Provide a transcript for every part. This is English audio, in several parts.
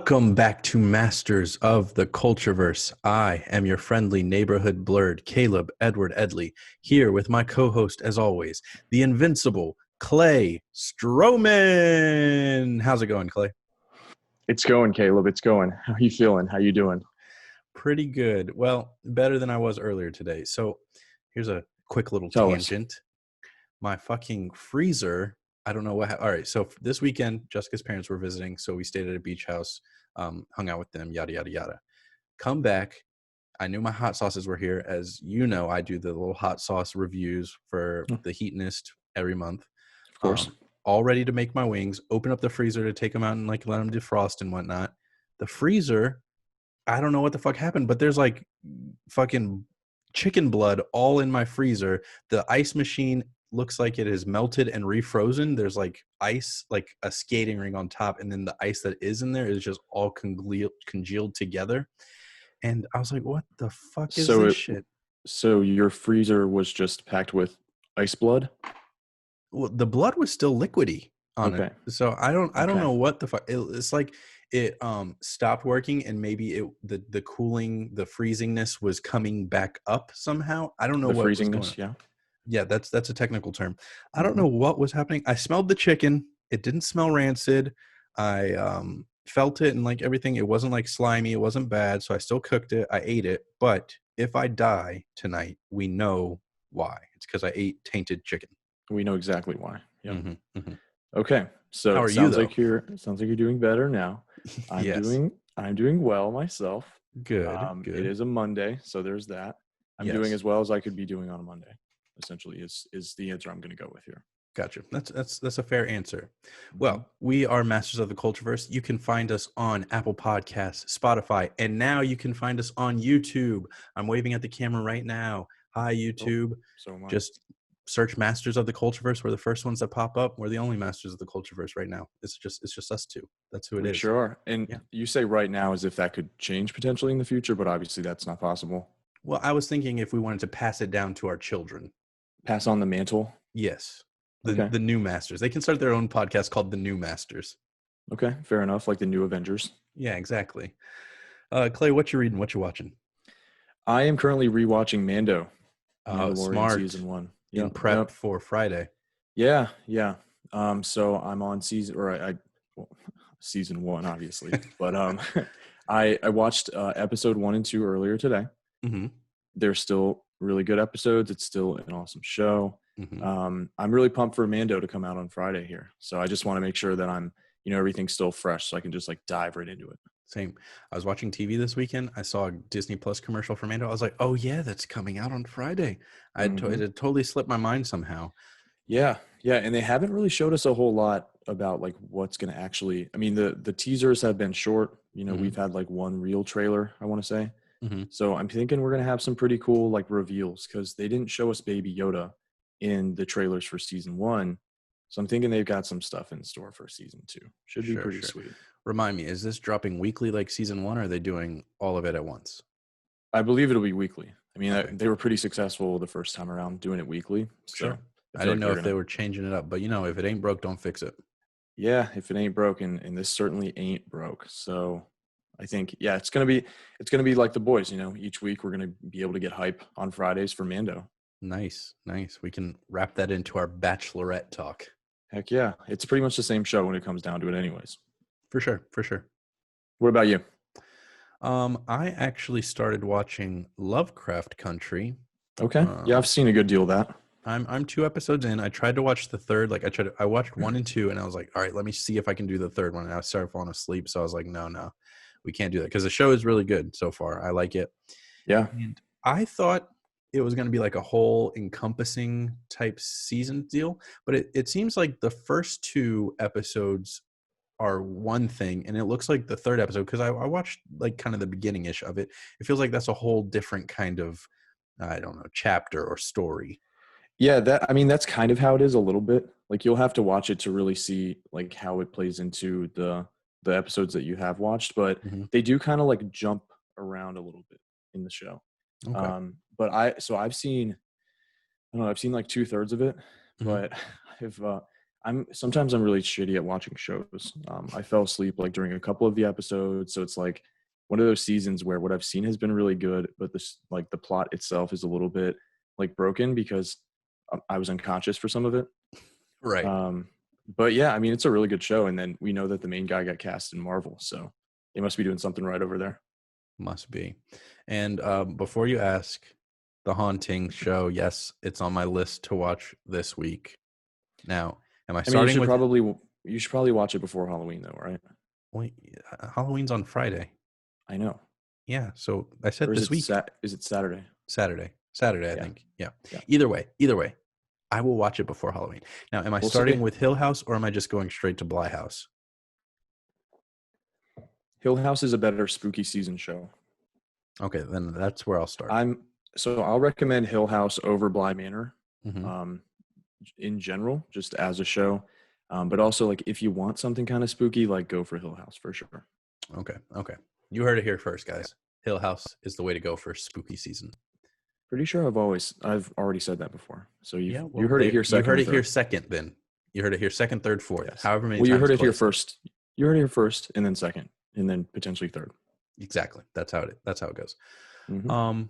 Welcome back to Masters of the Cultureverse. I am your friendly neighborhood blurred, Caleb Edward Edley, here with my co-host, as always, the invincible Clay Stroman. How's it going, Clay? It's going, Caleb. It's going. How are you feeling? How you doing? Pretty good. Well, better than I was earlier today. So here's a quick little Tell us. tangent. My fucking freezer, I don't know what. All right, so this weekend, Jessica's parents were visiting, so we stayed at a beach house, hung out with them, yada, yada, yada. Come back. I knew my hot sauces were here. As you know, I do the little hot sauce reviews for the Heatonist every month. Of course. All ready to make my wings, open up the freezer to take them out and like let them defrost and whatnot. The freezer, I don't know what the fuck happened, but there's like fucking chicken blood all in my freezer. The ice machine looks like it is melted and refrozen. There's like ice, like a skating ring on top, and then the ice that is in there is just all congealed together. And I was like, what the fuck is this shit? So your freezer was just packed with ice blood? Well, the blood was still liquidy on it. So I don't know what the fuck. It's like it stopped working, and maybe the cooling, the freezingness was coming back up somehow. I don't know what was going on. Yeah. Yeah, that's a technical term. I don't know what was happening. I smelled the chicken. It didn't smell rancid. I felt it and like everything. It wasn't like slimy. It wasn't bad. So I still cooked it. I ate it. But if I die tonight, we know why. It's because I ate tainted chicken. We know exactly why. Yeah. Mm-hmm, mm-hmm. Okay. So how are it sounds you, like you're doing better now. I'm doing well myself. Good. It is a Monday, so there's that. I'm doing as well as I could be doing on a Monday. Essentially is the answer I'm going to go with here. Gotcha. That's a fair answer. Well, we are Masters of the Cultureverse. You can find us on Apple Podcasts, Spotify, and now you can find us on YouTube. I'm waving at the camera right now. Hi, YouTube. So am I. Just search Masters of the Cultureverse. We're the first ones that pop up. We're the only Masters of the Cultureverse right now. It's just us two. That's who it is. Sure are. And you say right now as if that could change potentially in the future, but obviously that's not possible. Well, I was thinking if we wanted to pass it down to our children. Pass on the mantle? Yes. The new Masters. They can start their own podcast called The New Masters. Okay, fair enough. Like the new Avengers. Yeah, exactly. Clay, what you reading? What you watching? I am currently rewatching Mando. Smart. Season 1. In prep for Friday. Yeah. So I'm on season 1, obviously. But I watched episode 1 and 2 earlier today. Mm-hmm. They're still really good episodes. It's still an awesome show. Mm-hmm. I'm really pumped for Mando to come out on Friday here. So I just want to make sure that everything's still fresh so I can just like dive right into it. Same. I was watching TV this weekend. I saw a Disney Plus commercial for Mando. I was like, oh yeah, that's coming out on Friday. It had totally slipped my mind somehow. Yeah. And they haven't really showed us a whole lot about like what's going to actually, I mean, the teasers have been short. We've had like one real trailer, I want to say. Mm-hmm. So I'm thinking we're going to have some pretty cool like reveals because they didn't show us Baby Yoda in the trailers for season 1. So I'm thinking they've got some stuff in store for season 2. Should be pretty sweet. Remind me, is this dropping weekly like season 1 or are they doing all of it at once? I believe it'll be weekly. I mean, they were pretty successful the first time around doing it weekly. So sure. I didn't know if they were changing it up, but if it ain't broke, don't fix it. Yeah, if it ain't broken, and this certainly ain't broke. So I think, it's gonna be like The Boys. Each week we're gonna be able to get hype on Fridays for Mando. Nice. We can wrap that into our Bachelorette talk. Heck yeah, it's pretty much the same show when it comes down to it, anyways. For sure. What about you? I actually started watching Lovecraft Country. Okay. Yeah, I've seen a good deal of that. I'm 2 episodes in. I tried to watch the third. I watched 1 and 2, and I was like, all right, let me see if I can do the third one. And I started falling asleep, so I was like, no, we can't do that because the show is really good so far. I like it. Yeah. And I thought it was going to be like a whole encompassing type season deal, but it seems like the first 2 episodes are one thing, and it looks like the third episode, because I watched like kind of the beginning-ish of it. It feels like that's a whole different kind of, I don't know, chapter or story. Yeah, that's kind of how it is a little bit. Like you'll have to watch it to really see like how it plays into the episodes that you have watched, but they do kind of like jump around a little bit in the show. Okay. But I've seen like 2/3 of it, but sometimes I'm really shitty at watching shows. I fell asleep like during a couple of the episodes, so it's like one of those seasons where what I've seen has been really good, but this like the plot itself is a little bit like broken because I was unconscious for some of it. Right. But yeah, I mean it's a really good show, and then we know that the main guy got cast in Marvel, so they must be doing something right over there. Must be. And before you ask, The Haunting show, yes, it's on my list to watch this week. Now, am I I mean, starting with? you should probably watch it before Halloween, though, right? Wait, Halloween's on Friday. I know. Yeah, so I said Or is this week. Is it Saturday? Saturday, I Yeah. think. Yeah. Yeah. Either way, I will watch it before Halloween. Now, am I starting with Hill House or am I just going straight to Bly House? Hill House is a better spooky season show. Okay, then that's where I'll start. I'll recommend Hill House over Bly Manor. Mm-hmm. In general, just as a show. But also, like, if you want something kind of spooky, like, go for Hill House for sure. Okay. You heard it here first, guys. Hill House is the way to go for spooky season. Pretty sure I've already said that before. So you well, heard it here second. You heard it here second, then. You heard it here second, third, fourth. Yes. However many times. You heard it here first. You heard it here first, and then second, and then potentially third. Exactly. That's how it goes. Mm-hmm.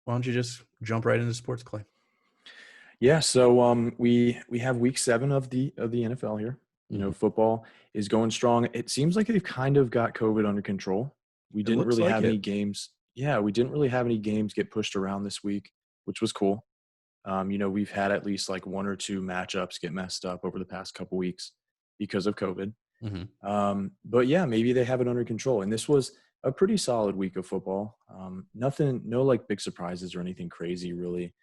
Why don't you just jump right into sports, Clay? Yeah, so we have week 7 of the NFL here. You know, football is going strong. It seems like they've kind of got COVID under control. We didn't really have any games. Yeah, we didn't really have any games get pushed around this week, which was cool. You know, we've had at least like 1 or 2 matchups get messed up over the past couple weeks because of COVID. But yeah, maybe they have it under control. And this was a pretty solid week of football. No like big surprises or anything crazy really.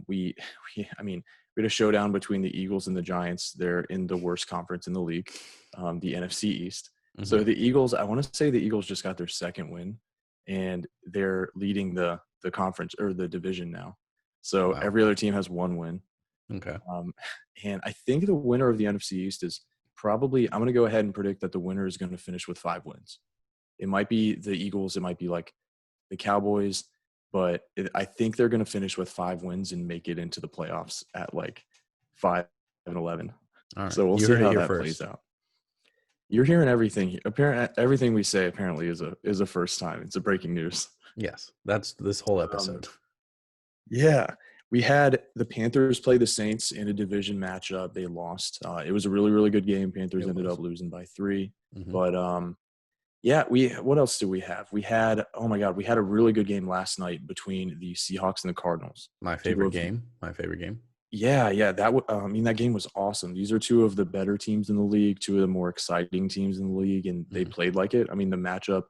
We had a showdown between the Eagles and the Giants. They're in the worst conference in the league, the NFC East. So the Eagles, I want to say the Eagles just got their second win, and they're leading the conference or the division now. So every other team has 1 win. Okay. And I think the winner of the NFC East is probably, I'm going to go ahead and predict that the winner is going to finish with 5 wins. It might be the Eagles. It might be like the Cowboys. But I think they're going to finish with 5 wins and make it into the playoffs at like 5-11. All right. So we'll see how that plays out. You're hearing everything. Everything we say apparently is a first time. It's a breaking news. Yes, that's this whole episode. Yeah, we had the Panthers play the Saints in a division matchup. They lost. It was a really, really good game. Panthers ended up losing by 3. But yeah, what else do we have? We had a really good game last night between the Seahawks and the Cardinals. My favorite game. Yeah, that game was awesome. These are 2 of the better teams in the league, 2 of the more exciting teams in the league, and they played like it. I mean, the matchup,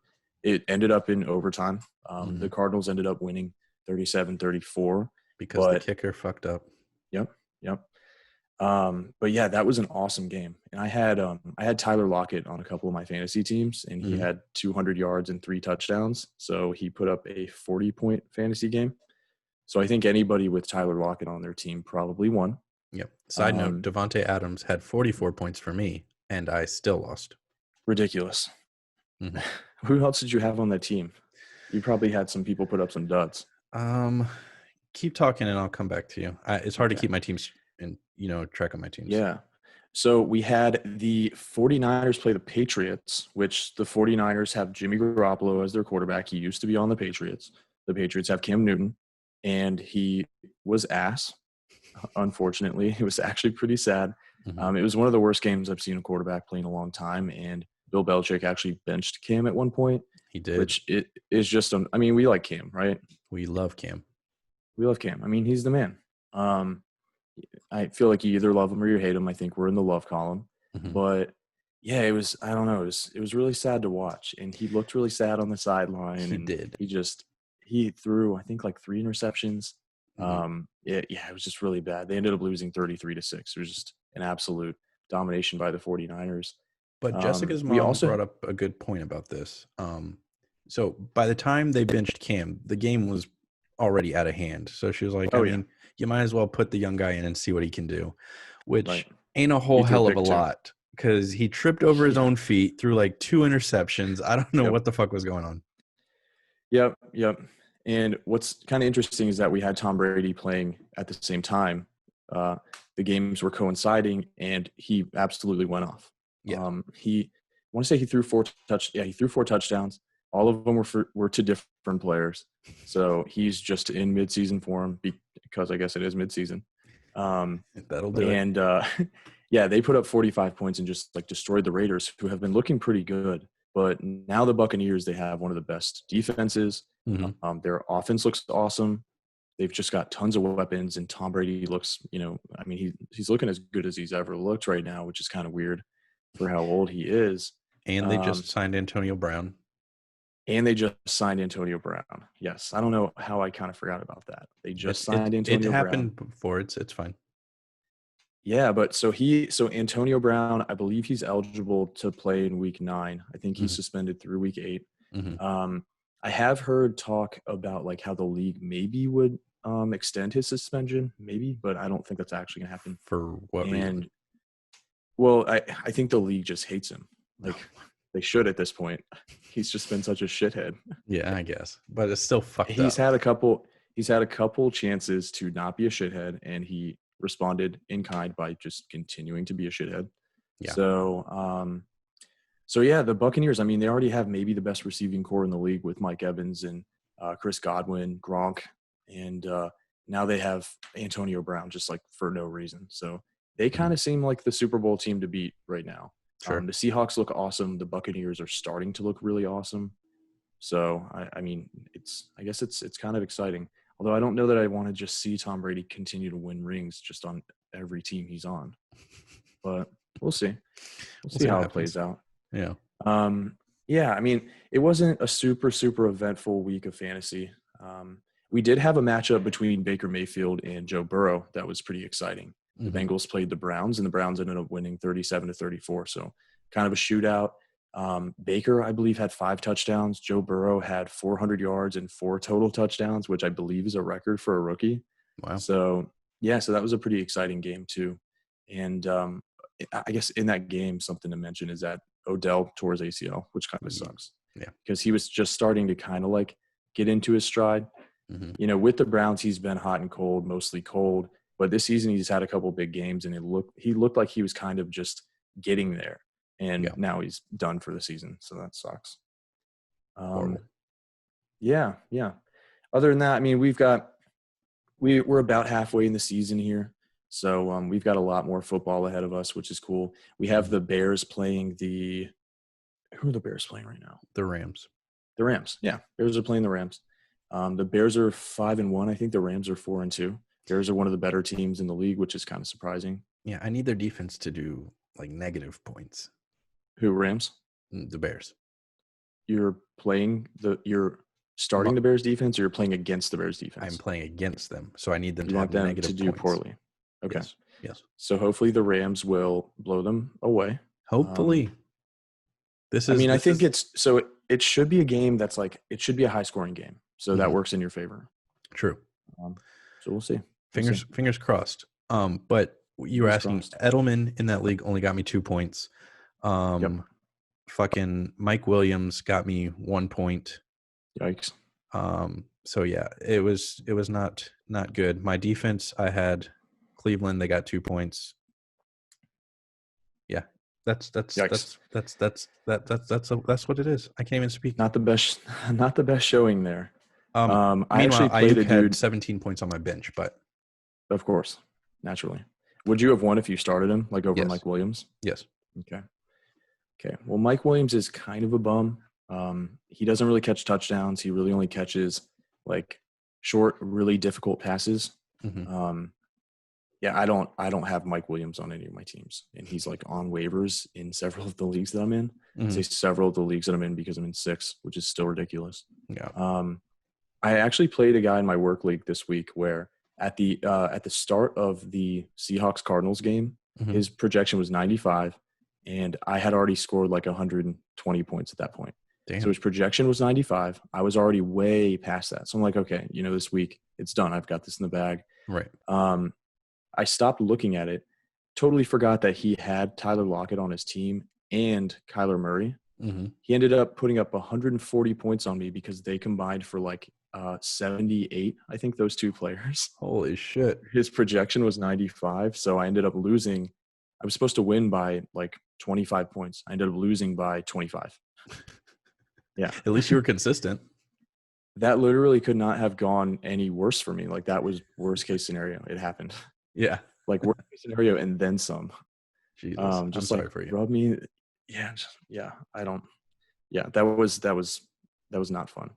it ended up in overtime. The Cardinals ended up winning 37-34 because the kicker fucked up. Yep. But yeah, that was an awesome game. And I had Tyler Lockett on a couple of my fantasy teams, and he had 200 yards and 3 touchdowns. So he put up a 40-point fantasy game. So I think anybody with Tyler Lockett on their team probably won. Yep. Side note, Davante Addams had 44 points for me, and I still lost. Ridiculous. Who else did you have on that team? You probably had some people put up some duds. Keep talking and I'll come back to you. It's hard to keep my teams and track on my teams. Yeah. So we had the 49ers play the Patriots, which the 49ers have Jimmy Garoppolo as their quarterback. He used to be on the Patriots. The Patriots have Cam Newton, and he was ass, unfortunately. It was actually pretty sad. It was one of the worst games I've seen a quarterback play in a long time, and Bill Belichick actually benched Cam at one point. He did. Which it is just – I mean, we like Cam, right? We love Cam. I mean, he's the man. I feel like you either love him or you hate him. I think we're in the love column. But, yeah, it was – I don't know. It was really sad to watch, and he looked really sad on the sideline. He did. He threw, I think, like 3 interceptions. It was just really bad. They ended up losing 33-6. It was just an absolute domination by the 49ers. But Jessica's mom brought up a good point about this. So by the time they benched Cam, the game was already out of hand. So she was like, I mean, you might as well put the young guy in and see what he can do, which ain't a whole hell of a lot because he tripped over his own feet, threw like 2 interceptions. I don't know what the fuck was going on. Yep. And what's kind of interesting is that we had Tom Brady playing at the same time the games were coinciding, and he absolutely went off. Yeah. I want to say he threw four touchdowns. All of them were to different players. So he's just in midseason form because I guess it is midseason. That'll do it. And yeah, they put up 45 points and just like destroyed the Raiders, who have been looking pretty good. But now the Buccaneers, they have one of the best defenses. Mm-hmm. Their offense looks awesome. They've just got tons of weapons, and Tom Brady looks, I mean, he's looking as good as he's ever looked right now, which is kind of weird for how old he is. And they just signed Antonio Brown. Yes. I don't know how I kind of forgot about that. They just signed Antonio Brown. It happened before. It's fine. Yeah, but so Antonio Brown, I believe he's eligible to play in week 9. I think he's suspended through week 8. Mm-hmm. I have heard talk about like how the league maybe would extend his suspension, maybe, but I don't think that's actually going to happen. For what reason? Well, I think the league just hates him. Like they should at this point. He's just been such a shithead. Yeah, I guess, but it's still fucked up. He's had a couple chances to not be a shithead, and he responded in kind by just continuing to be a shithead. Yeah. So yeah, the Buccaneers, I mean, they already have maybe the best receiving core in the league with Mike Evans and Chris Godwin, Gronk, and now they have Antonio Brown just like for no reason. So they kind of seem like the Super Bowl team to beat right now. Sure. The Seahawks look awesome. The Buccaneers are starting to look really awesome. So I mean, I guess it's kind of exciting. Although I don't know that I want to just see Tom Brady continue to win rings just on every team he's on. But we'll see. We'll see how it plays out. Yeah. Yeah, I mean, it wasn't a super, super eventful week of fantasy. We did have a matchup between Baker Mayfield and Joe Burrow that was pretty exciting. The Bengals played the Browns, and the Browns ended up winning 37-34. So kind of a shootout. Baker, I believe, had 5 touchdowns. Joe Burrow had 400 yards and 4 total touchdowns, which I believe is a record for a rookie. Wow. So, yeah, so that was a pretty exciting game too. And I guess in that game, something to mention is that Odell tore his ACL, which kind of sucks. Yeah. Because he was just starting to kind of like get into his stride. With the Browns, he's been hot and cold, mostly cold. But this season, he's had a couple big games, and he looked like he was kind of just getting there. And now he's done for the season, so that sucks. Yeah. Other than that, I mean, we're about halfway in the season here, so we've got a lot more football ahead of us, which is cool. We have the Bears playing who are the Bears playing right now? The Rams. The Rams, yeah. Bears are playing the Rams. The Bears are 5-1. I think the Rams are 4-2. Bears are one of the better teams in the league, which is kind of surprising. Yeah, I need their defense to do like negative points. Who, Rams? The Bears. You're starting the Bears defense, or you're playing against the Bears defense? I'm playing against them, so I need them to have negative to do points. poorly. Okay. Yes. So hopefully the Rams will blow them away. Hopefully. I think it should be a game that's like it should be a high scoring game. So that works in your favor. True. So we'll see. Fingers crossed. But you were asking, Edelman in that league only got me 2 points. Fucking Mike Williams got me 1 point. Yikes. So yeah, it was not good. My defense, I had Cleveland, they got 2 points. Yeah. That's what it is. I can't even speak. Not the best showing there. I actually played had 17 points on my bench, but of course, naturally. Would you have won if you started him, like over Mike Williams? Yes. Okay. Well, Mike Williams is kind of a bum. He doesn't really catch touchdowns. He really only catches like short, really difficult passes. I don't have Mike Williams on any of my teams, and he's like on waivers in several of the leagues that I'm in. I say several of the leagues that I'm in because I'm in 6, which is still ridiculous. Yeah. I actually played a guy in my work league this week where at the start of the Seahawks-Cardinals game, his projection was 95, and I had already scored like 120 points at that point. Damn. So his projection was 95. I was already way past that. So I'm like, okay, this week it's done. I've got this in the bag. Right. I stopped looking at it, totally forgot that he had Tyler Lockett on his team and Kyler Murray. He ended up putting up 140 points on me because they combined for like 78. I think those two players. Holy shit. His projection was 95, so I ended up losing. I was supposed to win by like 25 points. I ended up losing by 25. Yeah. At least you were consistent. That literally could not have gone any worse for me. Like that was worst case scenario. It happened. Yeah. Like worst case scenario and then some. Jesus. Just I'm sorry like for you. rub me. Yeah. I don't. Yeah. That was not fun.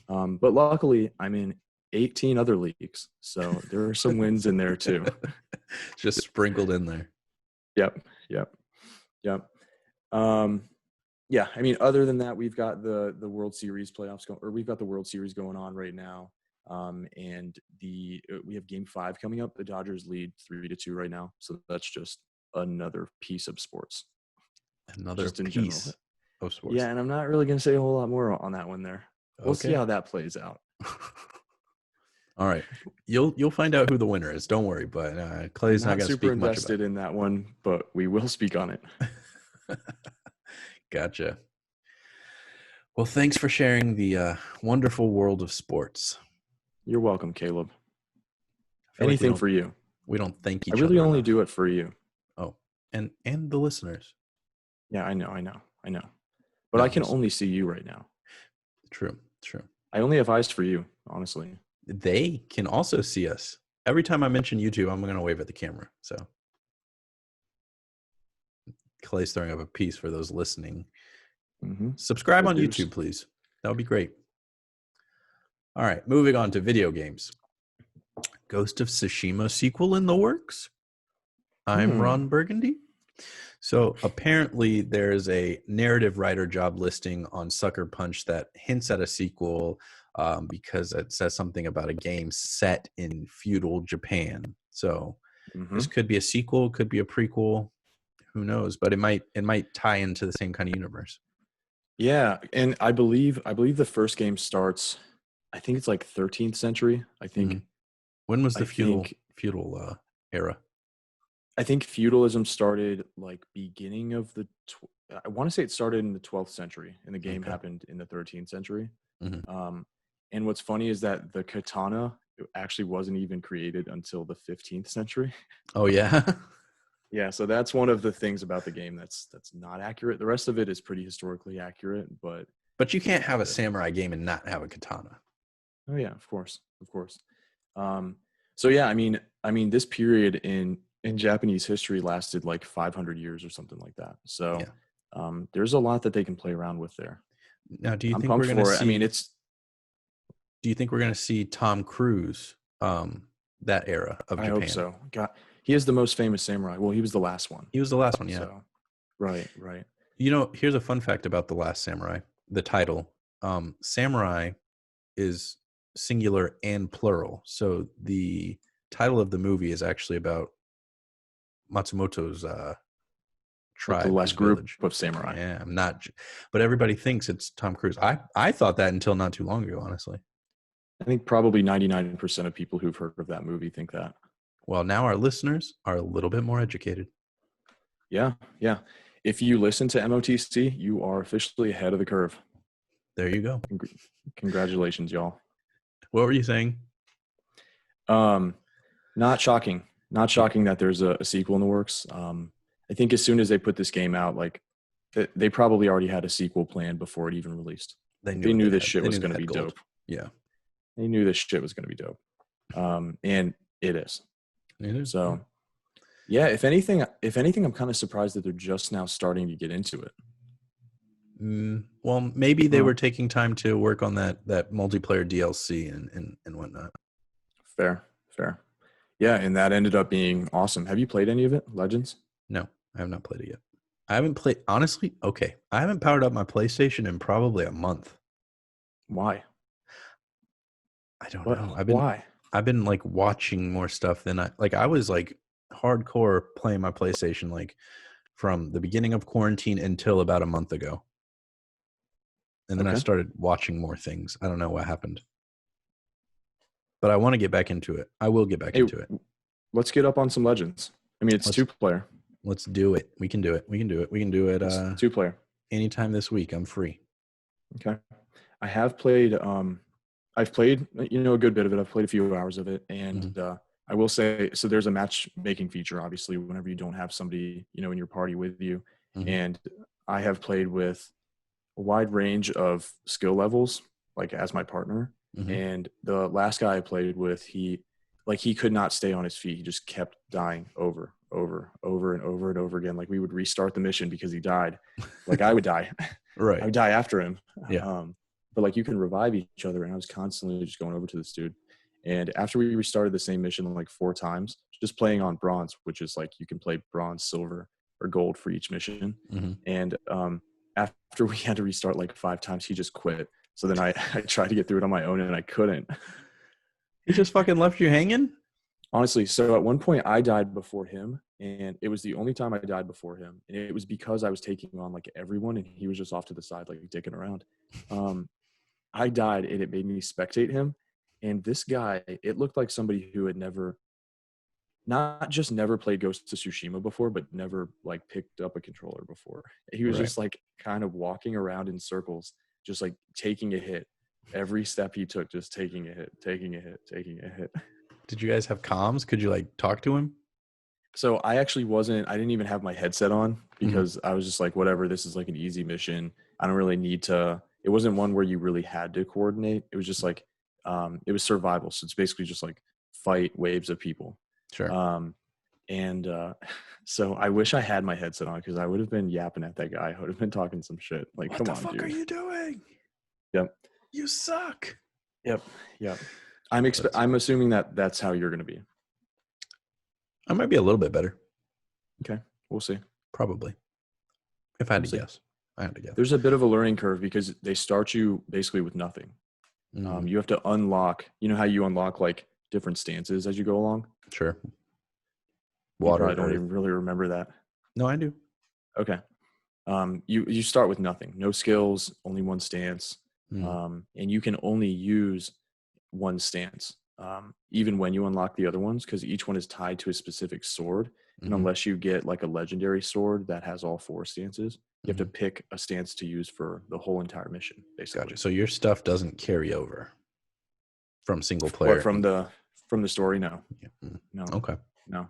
But luckily I'm in 18 other leagues. So there are some wins in there too. Just sprinkled in there. Yep. Yeah, I mean, other than that, we've got the World Series playoffs going, or we've got the World Series going on right now, and we have Game 5 coming up. The Dodgers lead 3-2 right now, so that's just another piece of sports. Another piece of sports. Yeah, and I'm not really going to say a whole lot more on that one there. We'll see how that plays out. All right, you'll find out who the winner is. Don't worry, but Clay's not going to speak much about it. Super invested in that one, but we will speak on it. Gotcha. Well, thanks for sharing the wonderful world of sports. You're welcome, Caleb. Anything for you. We don't thank each other. I really only do it for you. Oh, and the listeners. Yeah, I know. But I can only see you right now. True. I only have eyes for you, honestly. They can also see us. Every time I mention YouTube, I'm going to wave at the camera. So Clay's throwing up a piece for those listening. Mm-hmm. Subscribe on YouTube, please. That would be great. All right, moving on to video games. Ghost of Tsushima sequel in the works. I'm Ron Burgundy. So apparently there's a narrative writer job listing on Sucker Punch that hints at a sequel because it says something about a game set in feudal Japan. So this could be a sequel, could be a prequel. Who knows? But it might tie into the same kind of universe. Yeah, and I believe the first game starts. I think it's like 13th century. I think. When was the feudal era? I think feudalism started like beginning of the. I want to say it started in the 12th century, and the game happened in the 13th century. And what's funny is that the katana actually wasn't even created until the 15th century. Oh yeah. Yeah, so that's one of the things about the game that's not accurate. The rest of it is pretty historically accurate, but you can't have a samurai game and not have a katana. Oh yeah, of course. So yeah, I mean, this period in Japanese history lasted like 500 years or something like that. So there's a lot that they can play around with there. Now, do you think we're going to see? I mean, Do you think we're going to see Tom Cruise that era of Japan? I hope so. God. He is the most famous samurai. Well, he was the last one. He was the last one, yeah. So, right. You know, here's a fun fact about The Last Samurai. The title, samurai is singular and plural. So the title of the movie is actually about Matsumoto's tribe. The last group of samurai. Yeah, I'm not. But everybody thinks it's Tom Cruise. I thought that until not too long ago, honestly. I think probably 99% of people who've heard of that movie think that. Well, now our listeners are a little bit more educated. Yeah. If you listen to MotC, you are officially ahead of the curve. There you go. Congratulations, y'all. What were you saying? Not shocking that there's a sequel in the works. I think as soon as they put this game out, like they probably already had a sequel planned before it even released. They knew this shit was going to be dope. Yeah. They knew this shit was going to be dope. And it is. So, yeah, if anything, I'm kind of surprised that they're just now starting to get into it. Well, maybe they were taking time to work on that multiplayer DLC and whatnot. Fair. Yeah, and that ended up being awesome. Have you played any of it, Legends? No, I have not played it yet. I haven't played, honestly, I haven't powered up my PlayStation in probably a month. Why? I don't know. Why? I've been like watching more stuff than I was like hardcore playing my PlayStation like from the beginning of quarantine until about a month ago. And then I started watching more things. I don't know what happened. But I want to get back into it. I will get back into it. Let's get up on some Legends. I mean, it's 2-player. Let's do it. We can do it. We can do it. 2-player. Anytime this week. I'm free. Okay. I have played I've played, a good bit of it. I've played a few hours of it, and I will say, so there's a matchmaking feature, obviously, whenever you don't have somebody, in your party with you. And I have played with a wide range of skill levels, like as my partner. And the last guy I played with, he could not stay on his feet. He just kept dying over and over again. Like we would restart the mission because he died. Like I would die. Right. I would die after him. Yeah. But like you can revive each other, and I was constantly just going over to this dude. And after we restarted the same mission like 4 times, just playing on bronze, which is like you can play bronze, silver, or gold for each mission. And after we had to restart like 5 times, he just quit. So then I tried to get through it on my own, and I couldn't. He just fucking left you hanging? Honestly, so at one point I died before him, and it was the only time I died before him. And it was because I was taking on like everyone, and he was just off to the side, like dicking around. I died, and it made me spectate him. And this guy, it looked like somebody who had not just never played Ghost of Tsushima before, but never like picked up a controller before. He was just like kind of walking around in circles, just like taking a hit. Every step he took, just taking a hit. Did you guys have comms? Could you like talk to him? So I didn't even have my headset on because I was just like, whatever, this is like an easy mission. I don't really need to, it wasn't one where you really had to coordinate. It was just like, it was survival. So it's basically just like fight waves of people. Sure. So I wish I had my headset on because I would have been yapping at that guy. I would have been talking some shit. Like, what come the on, fuck dude. are you doing? Yep. You suck. Yep. I'm assuming that's how you're going to be. I might be a little bit better. Okay. We'll see. Probably. If I had to guess. I had to guess. There's a bit of a learning curve because they start you basically with nothing. You have to unlock, you know how you unlock like different stances as you go along? Sure. Water. I don't even really remember that. No, I do. Okay. You start with nothing, no skills, only one stance. And you can only use one stance, even when you unlock the other ones, because each one is tied to a specific sword. And unless you get like a legendary sword that has all 4 stances, you have to pick a stance to use for the whole entire mission, basically. Gotcha. So your stuff doesn't carry over from single player. What, from the story? No. Yeah. No. Okay. No,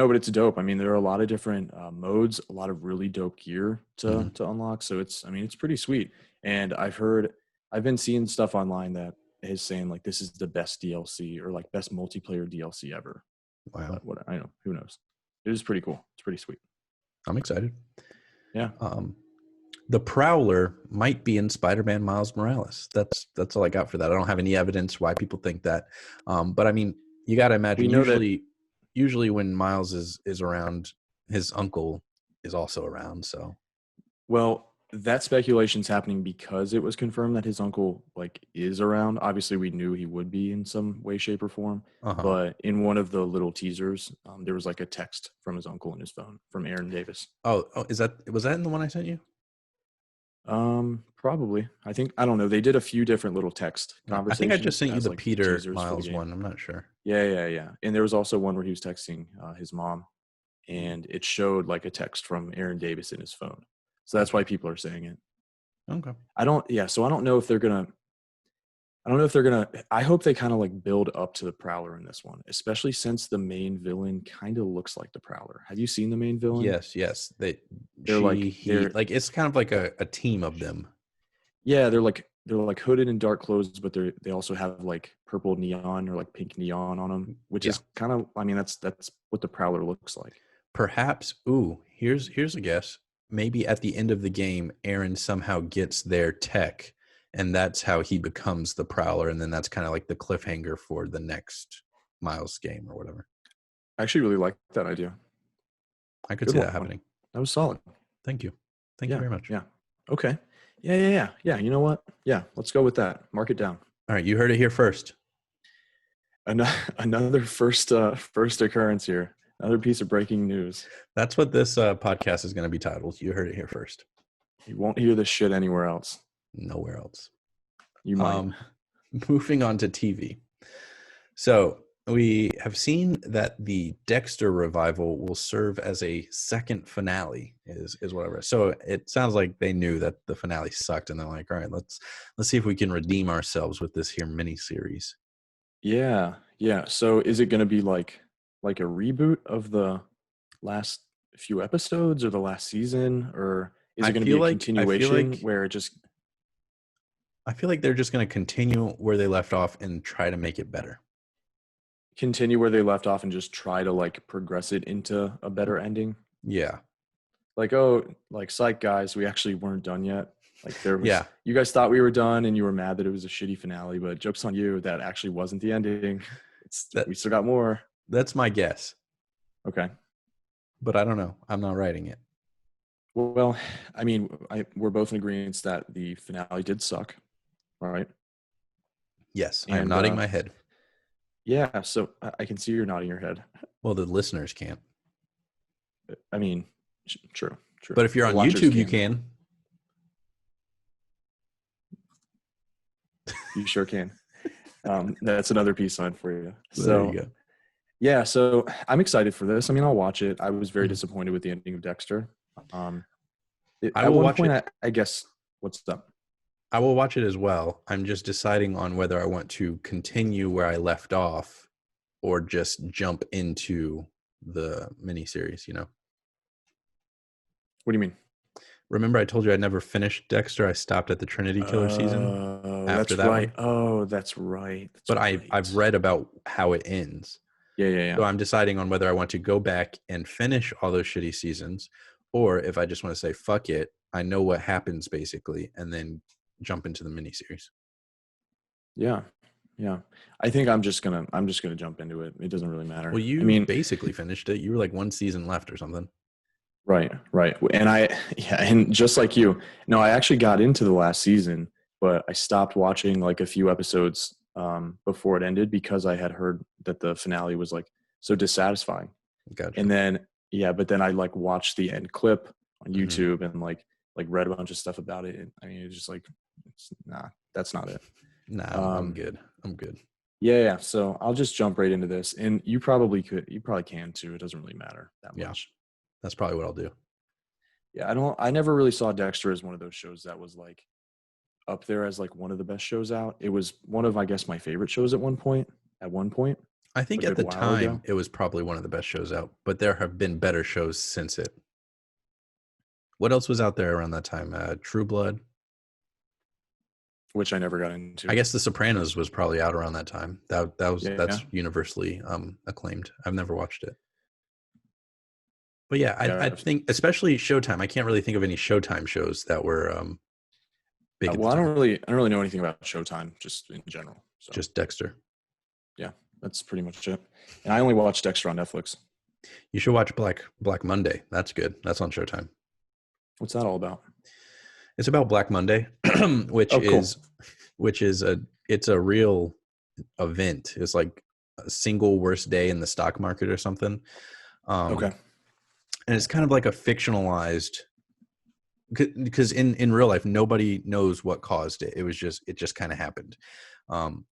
but it's dope. I mean, there are a lot of different modes, a lot of really dope gear to unlock. So it's pretty sweet. And I've been seeing stuff online that is saying like this is the best DLC or like best multiplayer DLC ever. Wow. But I know, who knows? It is pretty cool. It's pretty sweet. I'm excited. Yeah. The Prowler might be in Spider-Man Miles Morales. That's all I got for that. I don't have any evidence why people think that. But I mean, you got to imagine usually when Miles is around, his uncle is also around. So, well, that speculation's happening because it was confirmed that his uncle like is around. Obviously, we knew he would be in some way, shape, or form. But in one of the little teasers, there was like a text from his uncle in his phone from Aaron Davis. Oh, was that in the one I sent you? Probably. I don't know. They did a few different little text conversations. I think I just sent you the like Peter Miles one. I'm not sure. Yeah. And there was also one where he was texting his mom, and it showed like a text from Aaron Davis in his phone. So that's why people are saying it. Okay. So I don't know if they're gonna. I hope they kind of like build up to the Prowler in this one, especially since the main villain kind of looks like the Prowler. Have you seen the main villain? Yes. They're it's kind of like a team of them. Yeah, they're like hooded in dark clothes, but they also have like purple neon or like pink neon on them, which is kind of, I mean, that's what the Prowler looks like. Perhaps. Here's a guess. Maybe at the end of the game, Aaron somehow gets their tech, and that's how he becomes the Prowler, and then that's kind of like the cliffhanger for the next Miles game or whatever. I actually really like that idea. I could see that happening. That was solid. Thank you. Thank you very much. Yeah. Okay. Yeah. You know what? Yeah, let's go with that. Mark it down. All right, you heard it here first. Another first occurrence here. Another piece of breaking news. That's what this podcast is going to be titled. You heard it here first. You won't hear this shit anywhere else. Nowhere else. You might. Moving on to TV. So we have seen that the Dexter revival will serve as a second finale. Is what I read. So it sounds like they knew that the finale sucked, and they're like, all right, let's see if we can redeem ourselves with this here miniseries. Yeah, yeah. So is it going to be like a reboot of the last few episodes or the last season, or is it going to be a continuation where it just? I feel like they're just going to continue where they left off and try to make it better. Continue where they left off and just try to like progress it into a better ending. Yeah. Like, oh, like psych guys, we actually weren't done yet. Like there was, yeah. You guys thought we were done and you were mad that it was a shitty finale, but joke's on you, that actually wasn't the ending. We still got more. That's my guess. Okay. But I don't know. I'm not writing it. Well, I mean, we're both in agreement that the finale did suck, right? Yes, I am nodding my head. Yeah, so I can see you're nodding your head. Well, the listeners can't. I mean, true. But if you're on YouTube, you can. You sure can. That's another peace sign for you. So there you go. Yeah, so I'm excited for this. I mean, I'll watch it. I was very disappointed with the ending of Dexter. At one point, I guess, what's up? I will watch it as well. I'm just deciding on whether I want to continue where I left off or just jump into the miniseries, you know? What do you mean? Remember I told you I never finished Dexter? I stopped at the Trinity Killer season. That's right. Oh, that's right. But I've read about how it ends. Yeah. So I'm deciding on whether I want to go back and finish all those shitty seasons, or if I just want to say, fuck it, I know what happens basically, and then jump into the miniseries. Yeah. I think I'm just gonna jump into it. It doesn't really matter. Well, you basically finished it. You were like one season left or something. Right. And just like you, no, I actually got into the last season, but I stopped watching like a few episodes before it ended because I had heard that the finale was like so dissatisfying. Gotcha. And then but then I like watched the end clip on YouTube and like read a bunch of stuff about it. And I mean, it's just like, that's not it. Nah, I'm good. Yeah. So I'll just jump right into this, and you probably can too. It doesn't really matter that much. That's probably what I'll do. Yeah, I never really saw Dexter as one of those shows that was like up there as like one of the best shows out. It was one of, I guess, my favorite shows at one point. I think at the time it was probably one of the best shows out, but there have been better shows since it. What else was out there around that time? True Blood, which I never got into. I guess The Sopranos was probably out around that time. That's universally acclaimed. I've never watched it. But yeah, I think especially Showtime. I can't really think of any Showtime shows that were big. Well, I don't really know anything about Showtime, just in general. So. Just Dexter. Yeah, that's pretty much it. And I only watch Dexter on Netflix. You should watch Black Monday. That's good. That's on Showtime. What's that all about? It's about Black Monday, which is a real event. It's like a single worst day in the stock market or something. Okay. And it's kind of like a fictionalized, because in real life, nobody knows what caused it. It just kind of happened.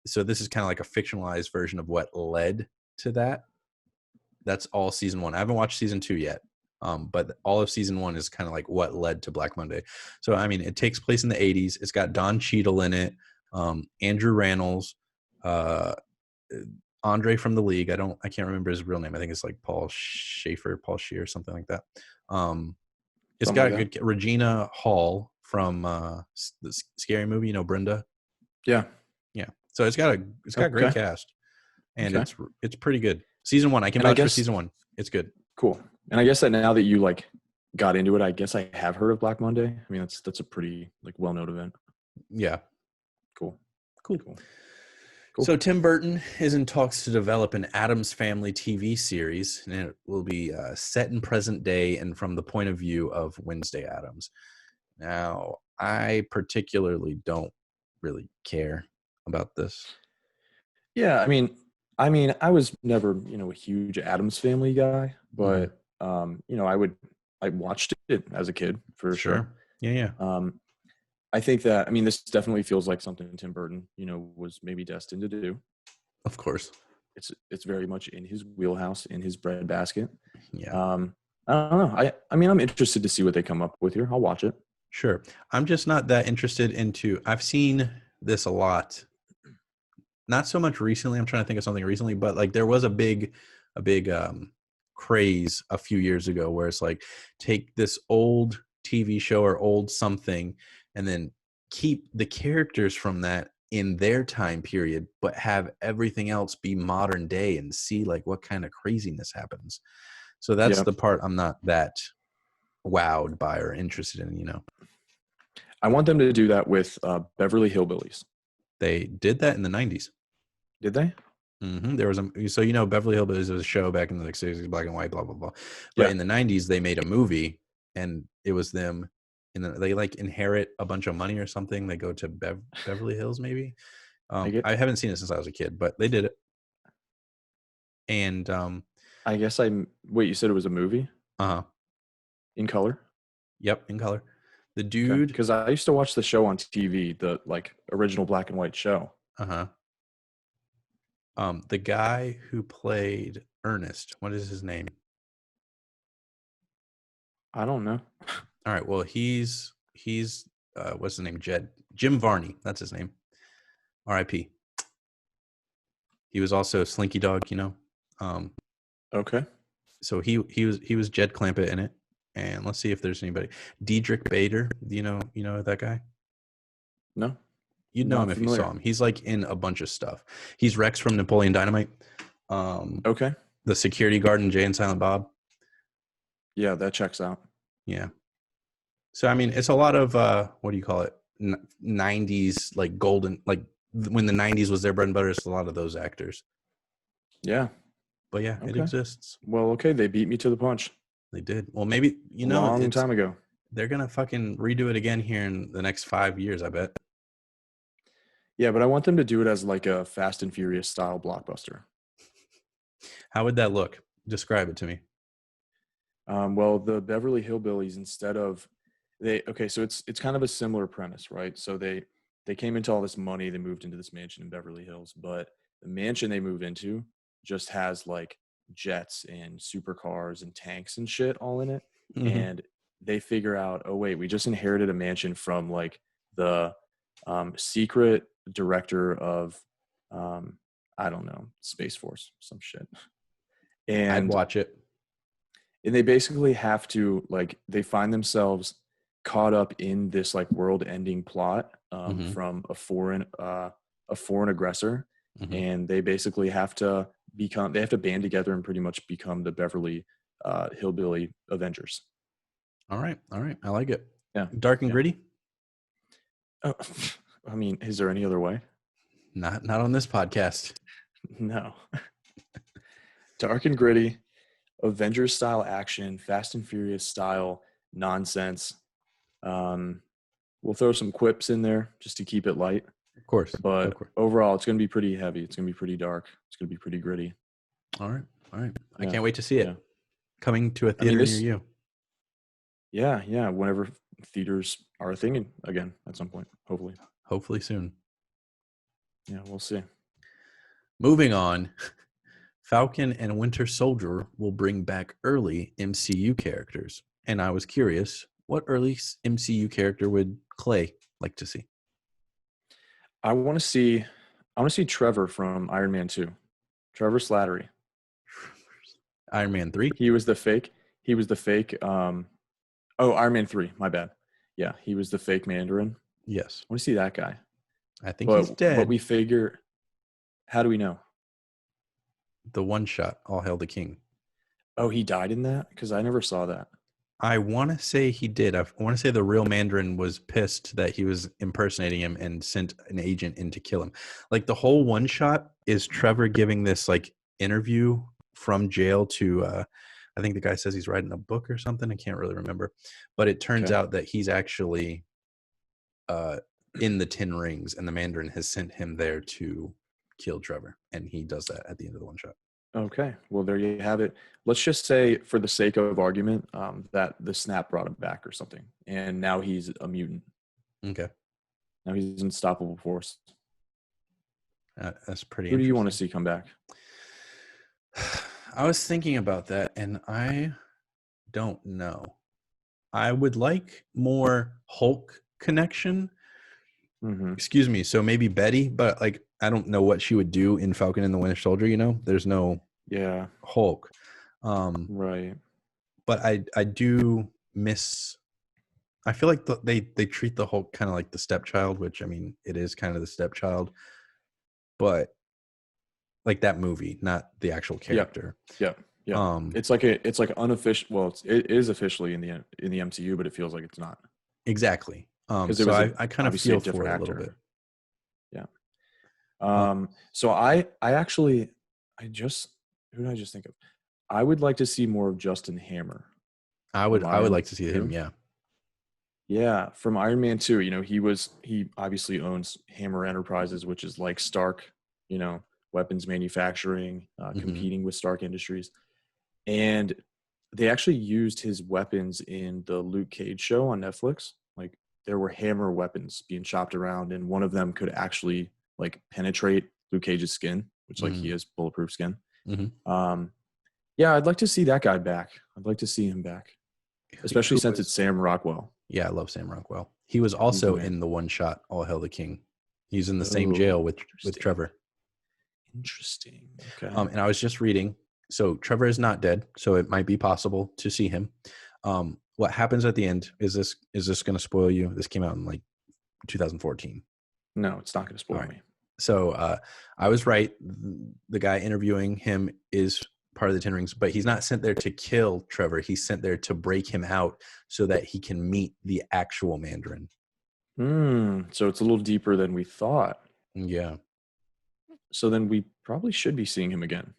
So this is kind of like a fictionalized version of what led to that. That's all season 1. I haven't watched season 2 yet. But all of season 1 is kind of like what led to Black Monday. So, I mean, it takes place in the 80s. It's got Don Cheadle in it, Andrew Rannells, Andre from the League. I can't remember his real name. I think it's like Paul Shear, something like that. It's got a good Regina Hall from the Scary Movie, Brenda. Yeah. So it's got a great cast, and it's pretty good. Season 1, I can vouch for season 1. It's good. Cool. And I guess that now that you like got into it, I guess I have heard of Black Monday. I mean, that's a pretty like well-known event. Yeah. Cool. So Tim Burton is in talks to develop an Addams Family TV series, and it will be set in present day and from the point of view of Wednesday Addams. Now, I particularly don't really care about this. Yeah, I mean, I was never, a huge Addams Family guy, but I watched it as a kid for sure. Yeah. I think that, this definitely feels like something Tim Burton, was maybe destined to do. Of course. it's very much in his wheelhouse, in his breadbasket. Yeah. I don't know. I mean, I'm interested to see what they come up with here. I'll watch it. Sure. I'm just not that interested into. I've seen this a lot. Not so much recently. I'm trying to think of something recently, but like there was a big craze a few years ago where it's like take this old TV show or old something and then keep the characters from that in their time period, but have everything else be modern day and see like what kind of craziness happens. So that's Yeah. the part I'm not that wowed by or interested in, you know. I want them to do that with Beverly Hillbillies. They did that in the 90s. Did they? There was so you know Beverly Hillbillies was a show back in the 60s, black and white, blah blah blah. But Yeah. in the 90s, they made a movie, and it was them, and they like inherit a bunch of money or something. They go to Beverly Hills, maybe. I haven't seen it since I was a kid, but they did it. And I guess wait. You said it was a movie? In color? Yep, in color. The dude, because I used to watch the show on TV, the like original black and white show. The guy who played Ernest, what is his name? I don't know. All right, well, he's what's his name? Jim Varney, that's his name. R.I.P. He was also Slinky Dog, you know. Okay. So he was Jed Clampett in it, and let's see if there's anybody. Diedrich Bader, you know that guy? No. You'd know him if you saw him. He's like in a bunch of stuff. He's Rex from Napoleon Dynamite. Okay. The security guard in Jay and Silent Bob. Yeah, that checks out. Yeah. So I mean, it's a lot of what do you call it? 90s, like golden, like when the 90s was their bread and butter. It's a lot of those actors. Yeah. But yeah, it exists. Well, okay, they beat me to the punch. They did. Well, maybe a long time ago. They're gonna fucking redo it again here in the next 5 years, I bet. Yeah, but I want them to do it as like a Fast and Furious style blockbuster. How would that look? Describe it to me. Well, the Beverly Hillbillies, instead of so it's kind of a similar premise, right? So they came into all this money, they moved into this mansion in Beverly Hills, but the mansion they move into just has like jets and supercars and tanks and shit all in it. Mm-hmm. And they figure out, oh wait, we just inherited a mansion from like the secret director of I don't know, Space Force, some shit. And I'd watch it. And they basically have to like they find themselves caught up in this like world-ending plot from a foreign aggressor, and they basically have to band together and pretty much become the Beverly Hillbilly Avengers. All right, I like it. Yeah, dark and gritty. I mean, is there any other way? Not on this podcast. No. Dark and gritty, Avengers style action, Fast and Furious style nonsense. We'll throw some quips in there just to keep it light. Of course. But overall, it's going to be pretty heavy. It's going to be pretty dark. It's going to be pretty gritty. All right. Yeah. I can't wait to see it. Coming to a theater near you. Yeah. Whenever theaters are a thing again at some point, hopefully. Hopefully soon. Yeah, we'll see. Moving on. Falcon and Winter Soldier will bring back early MCU characters. And I was curious, what early MCU character would Clay like to see? I want to see Trevor from Iron Man 2. Trevor Slattery. Iron Man 3? He was the fake. Iron Man 3, my bad. Yeah, he was the fake Mandarin. Yes. I want to see that guy. I think he's dead. But we figure, how do we know? The one shot, All Hail the King. Oh, he died in that? Because I never saw that. I want to say he did. I want to say the real Mandarin was pissed that he was impersonating him and sent an agent in to kill him. Like the whole one shot is Trevor giving this like interview from jail to, I think the guy says he's writing a book or something. I can't really remember, but it turns out that he's actually in the 10 Rings and the Mandarin has sent him there to kill Trevor. And he does that at the end of the one shot. Okay. Well, there you have it. Let's just say, for the sake of argument, that the snap brought him back or something. And now he's a mutant. Okay. Now he's unstoppable force. That's pretty Who do you want to see come back? I was thinking about that, and I don't know. I would like more Hulk connection. Mm-hmm. Excuse me. So maybe Betty, but like I don't know what she would do in Falcon and the Winter Soldier. You know, there's no Hulk. Right. But I do miss. I feel like they treat the Hulk kind of like the stepchild, which I mean it is kind of the stepchild, but like that movie, not the actual character. Yeah. It's like unofficial. Well, it is officially in the MCU, but it feels like it's not. Exactly. Because so I kind of feel for it a little bit. Yeah. So who did I just think of? I would like to see more of Justin Hammer. I would like to see him. Yeah. Yeah, from Iron Man 2, he obviously owns Hammer Enterprises, which is like Stark, weapons manufacturing, competing with Stark Industries. And they actually used his weapons in the Luke Cage show on Netflix. Like there were hammer weapons being chopped around, and one of them could actually like penetrate Luke Cage's skin, which like he has bulletproof skin. Yeah, I'd like to see that guy back. I'd like to see him back, especially since it's Sam Rockwell. Yeah, I love Sam Rockwell. He was also in the one shot All Hail the King. He's in the same jail with Trevor. Interesting. Okay. And I was just reading. So Trevor is not dead, so it might be possible to see him. What happens at the end is this going to spoil you? This came out in like 2014. No, it's not going to spoil me. So I was right. The guy interviewing him is part of the Ten Rings, but he's not sent there to kill Trevor. He's sent there to break him out so that he can meet the actual Mandarin. So it's a little deeper than we thought. Yeah. So then we probably should be seeing him again.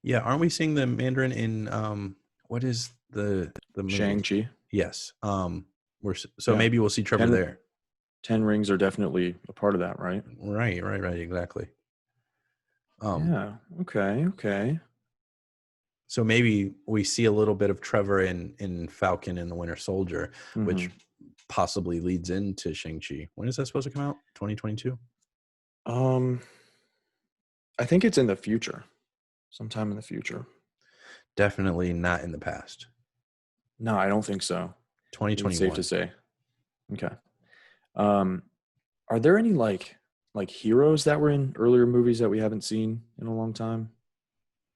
Yeah, aren't we seeing the Mandarin in what is the movie? Shang-Chi? Yes. Maybe we'll see Trevor there. 10 Rings are definitely a part of that, right? Right, exactly. Okay. So maybe we see a little bit of Trevor in Falcon and the Winter Soldier, which possibly leads into Shang-Chi. When is that supposed to come out? 2022? I think it's in the future. Sometime in the future. Definitely not in the past. No, I don't think so. 2021. It's safe to say. Okay. Are there any like heroes that were in earlier movies that we haven't seen in a long time?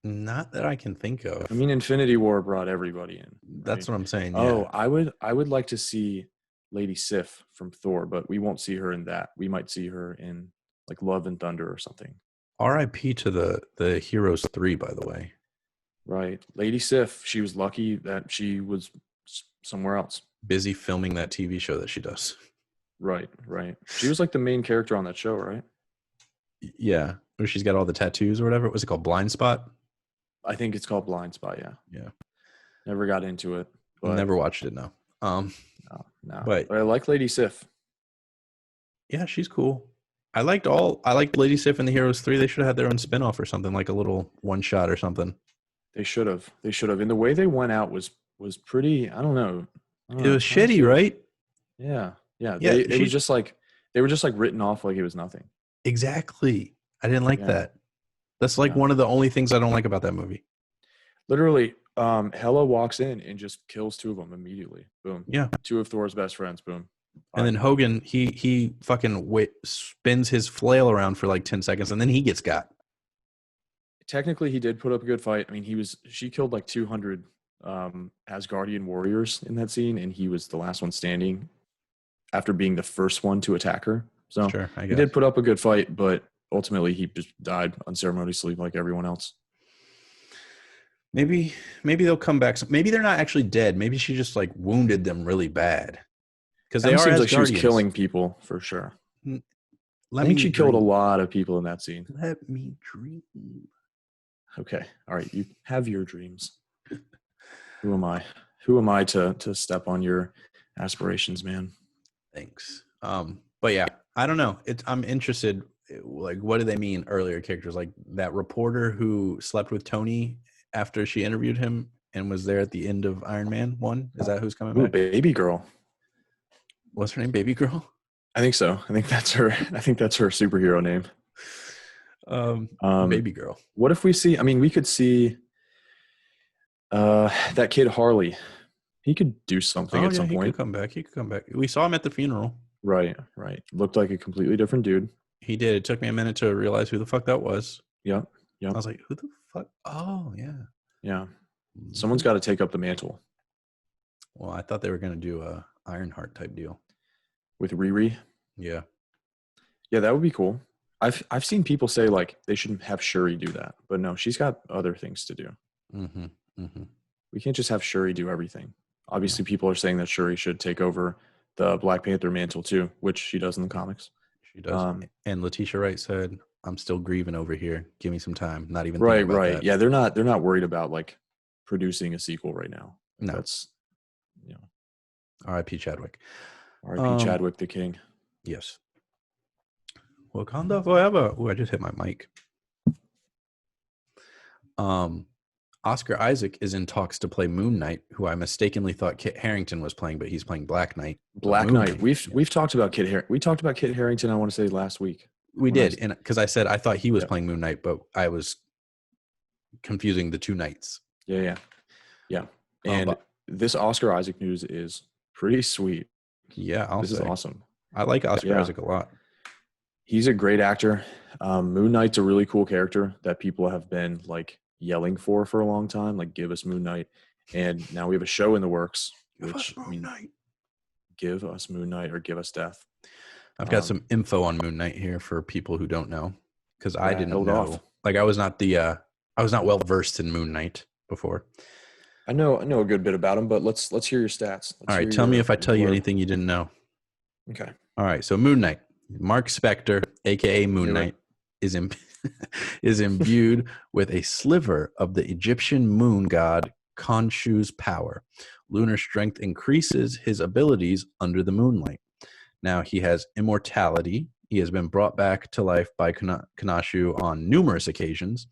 Not that I can think of. I mean, Infinity War brought everybody in. Right? That's what I'm saying. Yeah. Oh, I would like to see Lady Sif from Thor, but we won't see her in that. We might see her in like Love and Thunder or something. R.I.P. to the Heroes 3, by the way. Right. Lady Sif, she was lucky that she was somewhere else. Busy filming that TV show that she does. Right. She was like the main character on that show, right? Yeah. Where she's got all the tattoos or whatever. What was it called? Blind Spot? I think it's called Blind Spot, yeah. Yeah. Never got into it. But never watched it, no. No. But I like Lady Sif. Yeah, she's cool. I liked Lady Sif and the Heroes 3. They should have had their own spinoff or something, like a little one shot or something. They should have. And the way they went out was pretty, I don't know. It was shitty, right? Yeah. It was just like they were just like written off like it was nothing. Exactly. I didn't like that. That's like one of the only things I don't like about that movie. Literally, Hela walks in and just kills two of them immediately. Boom. Yeah. Two of Thor's best friends. Boom. And then Hogan, he fucking spins his flail around for like 10 seconds, and then he gets got. Technically, he did put up a good fight. I mean, she killed like 200 Asgardian warriors in that scene, and he was the last one standing after being the first one to attack her. So sure, he did put up a good fight, but ultimately he just died unceremoniously like everyone else. Maybe they'll come back. Maybe they're not actually dead. Maybe she just like wounded them really bad. Because they seems like she was killing people for sure. I think she killed a lot of people in that scene. Let me dream. Okay. All right. You have your dreams. Who am I? Who am I to step on your aspirations, man? Thanks. But yeah, I don't know. I'm interested. Like, what do they mean earlier characters? Like that reporter who slept with Tony after she interviewed him and was there at the end of Iron Man 1? Is that who's coming back? Baby Girl. What's her name? Baby Girl? I think so. I think that's her superhero name. Baby Girl. What if we see, I mean, we could see, That kid Harley, he could do something Oh at yeah, some he could point. come back. He could come back. We saw him at the funeral. Right, right. Looked like a completely different dude. He did. It took me a minute to realize who the fuck that was. Yep, I yep, was like, who the fuck? Oh yeah. yeah. Someone's got to take up the mantle Well, I thought they were gonna do a Ironheart type deal. with Riri. Yeah. Yeah, that would be cool. I've seen people say like they shouldn't have Shuri do that, but no, she's got other things to do. Mm-hmm. Mm-hmm. We can't just have Shuri do everything. Obviously, people are saying that Shuri should take over the Black Panther mantle too, which she does in the comics. She does. And Letitia Wright said, "I'm still grieving over here. Give me some time." Not even Right, thinking about right. that. Yeah, they're not worried about like producing a sequel right now. No. That's R.I.P. Chadwick. R.I.P. Chadwick the King. Yes. Wakanda forever. Oh, I just hit my mic. Oscar Isaac is in talks to play Moon Knight, who I mistakenly thought Kit Harington was playing, but he's playing Black Knight. Black Knight. We've talked about Kit Harington. We talked about Kit Harington, I want to say last week. We did, and because I said I thought he was playing Moon Knight, but I was confusing the two knights. Yeah. And this Oscar Isaac news is pretty sweet. Yeah, this is awesome. I like Oscar Isaac a lot. He's a great actor. Moon Knight's a really cool character that people have been like yelling for a long time. Like, give us Moon Knight, and now we have a show in the works. Give us Moon Knight. Give us Moon Knight or give us death. I've got some info on Moon Knight here for people who don't know, because I didn't know. Like, I was not well versed in Moon Knight before. I know a good bit about him, but let's hear your stats. All right, tell me if I tell you anything you didn't know. Okay. All right, so Moon Knight, Mark Spector, aka Moon Knight, is imbued with a sliver of the Egyptian moon god Khonshu's power. Lunar strength increases his abilities under the moonlight. Now he has immortality. He has been brought back to life by Khonshu on numerous occasions.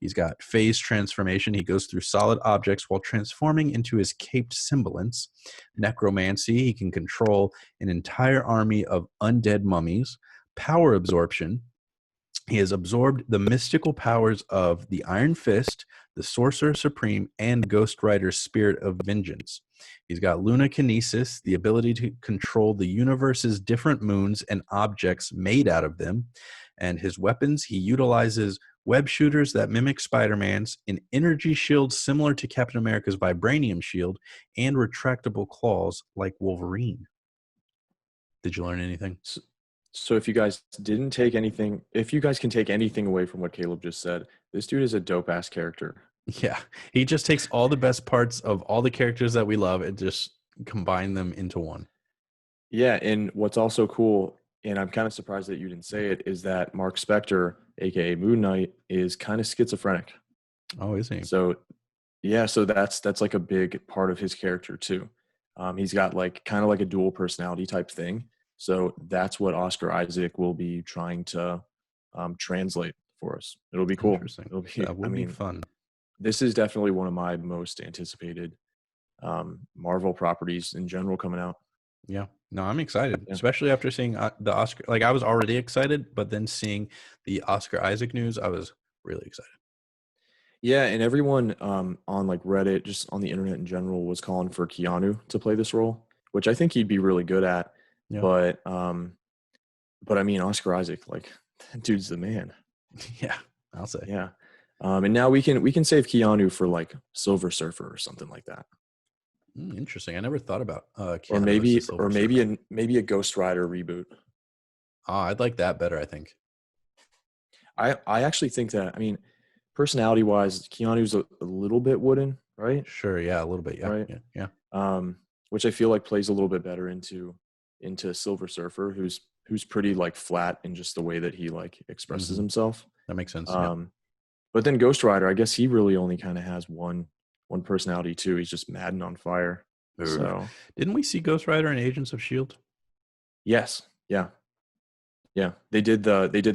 He's got phase transformation. He goes through solid objects while transforming into his caped semblance. Necromancy. He can control an entire army of undead mummies. Power absorption. He has absorbed the mystical powers of the Iron Fist, the Sorcerer Supreme, and Ghost Rider's Spirit of Vengeance. He's got Lunakinesis, the ability to control the universe's different moons and objects made out of them. And his weapons, he utilizes web shooters that mimic Spider-Man's, an energy shield similar to Captain America's vibranium shield, and retractable claws like Wolverine. Did you learn anything? So if you guys didn't take anything, if you guys can take anything away from what Caleb just said, this dude is a dope-ass character. Yeah, he just takes all the best parts of all the characters that we love and just combine them into one. Yeah, and what's also cool, and I'm kind of surprised that you didn't say it, is that Mark Spector, aka Moon Knight, is kind of schizophrenic. Oh, is he? So, yeah, so that's like a big part of his character too. He's got like kind of like a dual personality type thing. So that's what Oscar Isaac will be trying to translate for us. It'll be cool. It'll be, that would be fun. This is definitely one of my most anticipated Marvel properties in general coming out. Yeah. No, I'm excited, especially after seeing the Oscar. Like, I was already excited, but then seeing the Oscar Isaac news, I was really excited. Yeah, and everyone on like Reddit, just on the internet in general, was calling for Keanu to play this role, which I think he'd be really good at. Yeah. But I mean, Oscar Isaac, like, that dude's the man. Yeah, I'll say. Yeah. And now we can save Keanu for like Silver Surfer or something like that. Interesting. I never thought about Keanu or maybe a Ghost Rider reboot. I'd like that better, I think. I actually think that, I mean, personality wise, Keanu's a little bit wooden, right? Sure, yeah, a little bit, yeah. Right? Yeah. Which I feel like plays a little bit better into Silver Surfer, who's pretty like flat in just the way that he like expresses himself. That makes sense. But then Ghost Rider, I guess he really only kind of has one personality too. He's just mad and on fire. So didn't we see Ghost Rider in Agents of S.H.I.E.L.D.? Yes. Yeah. They did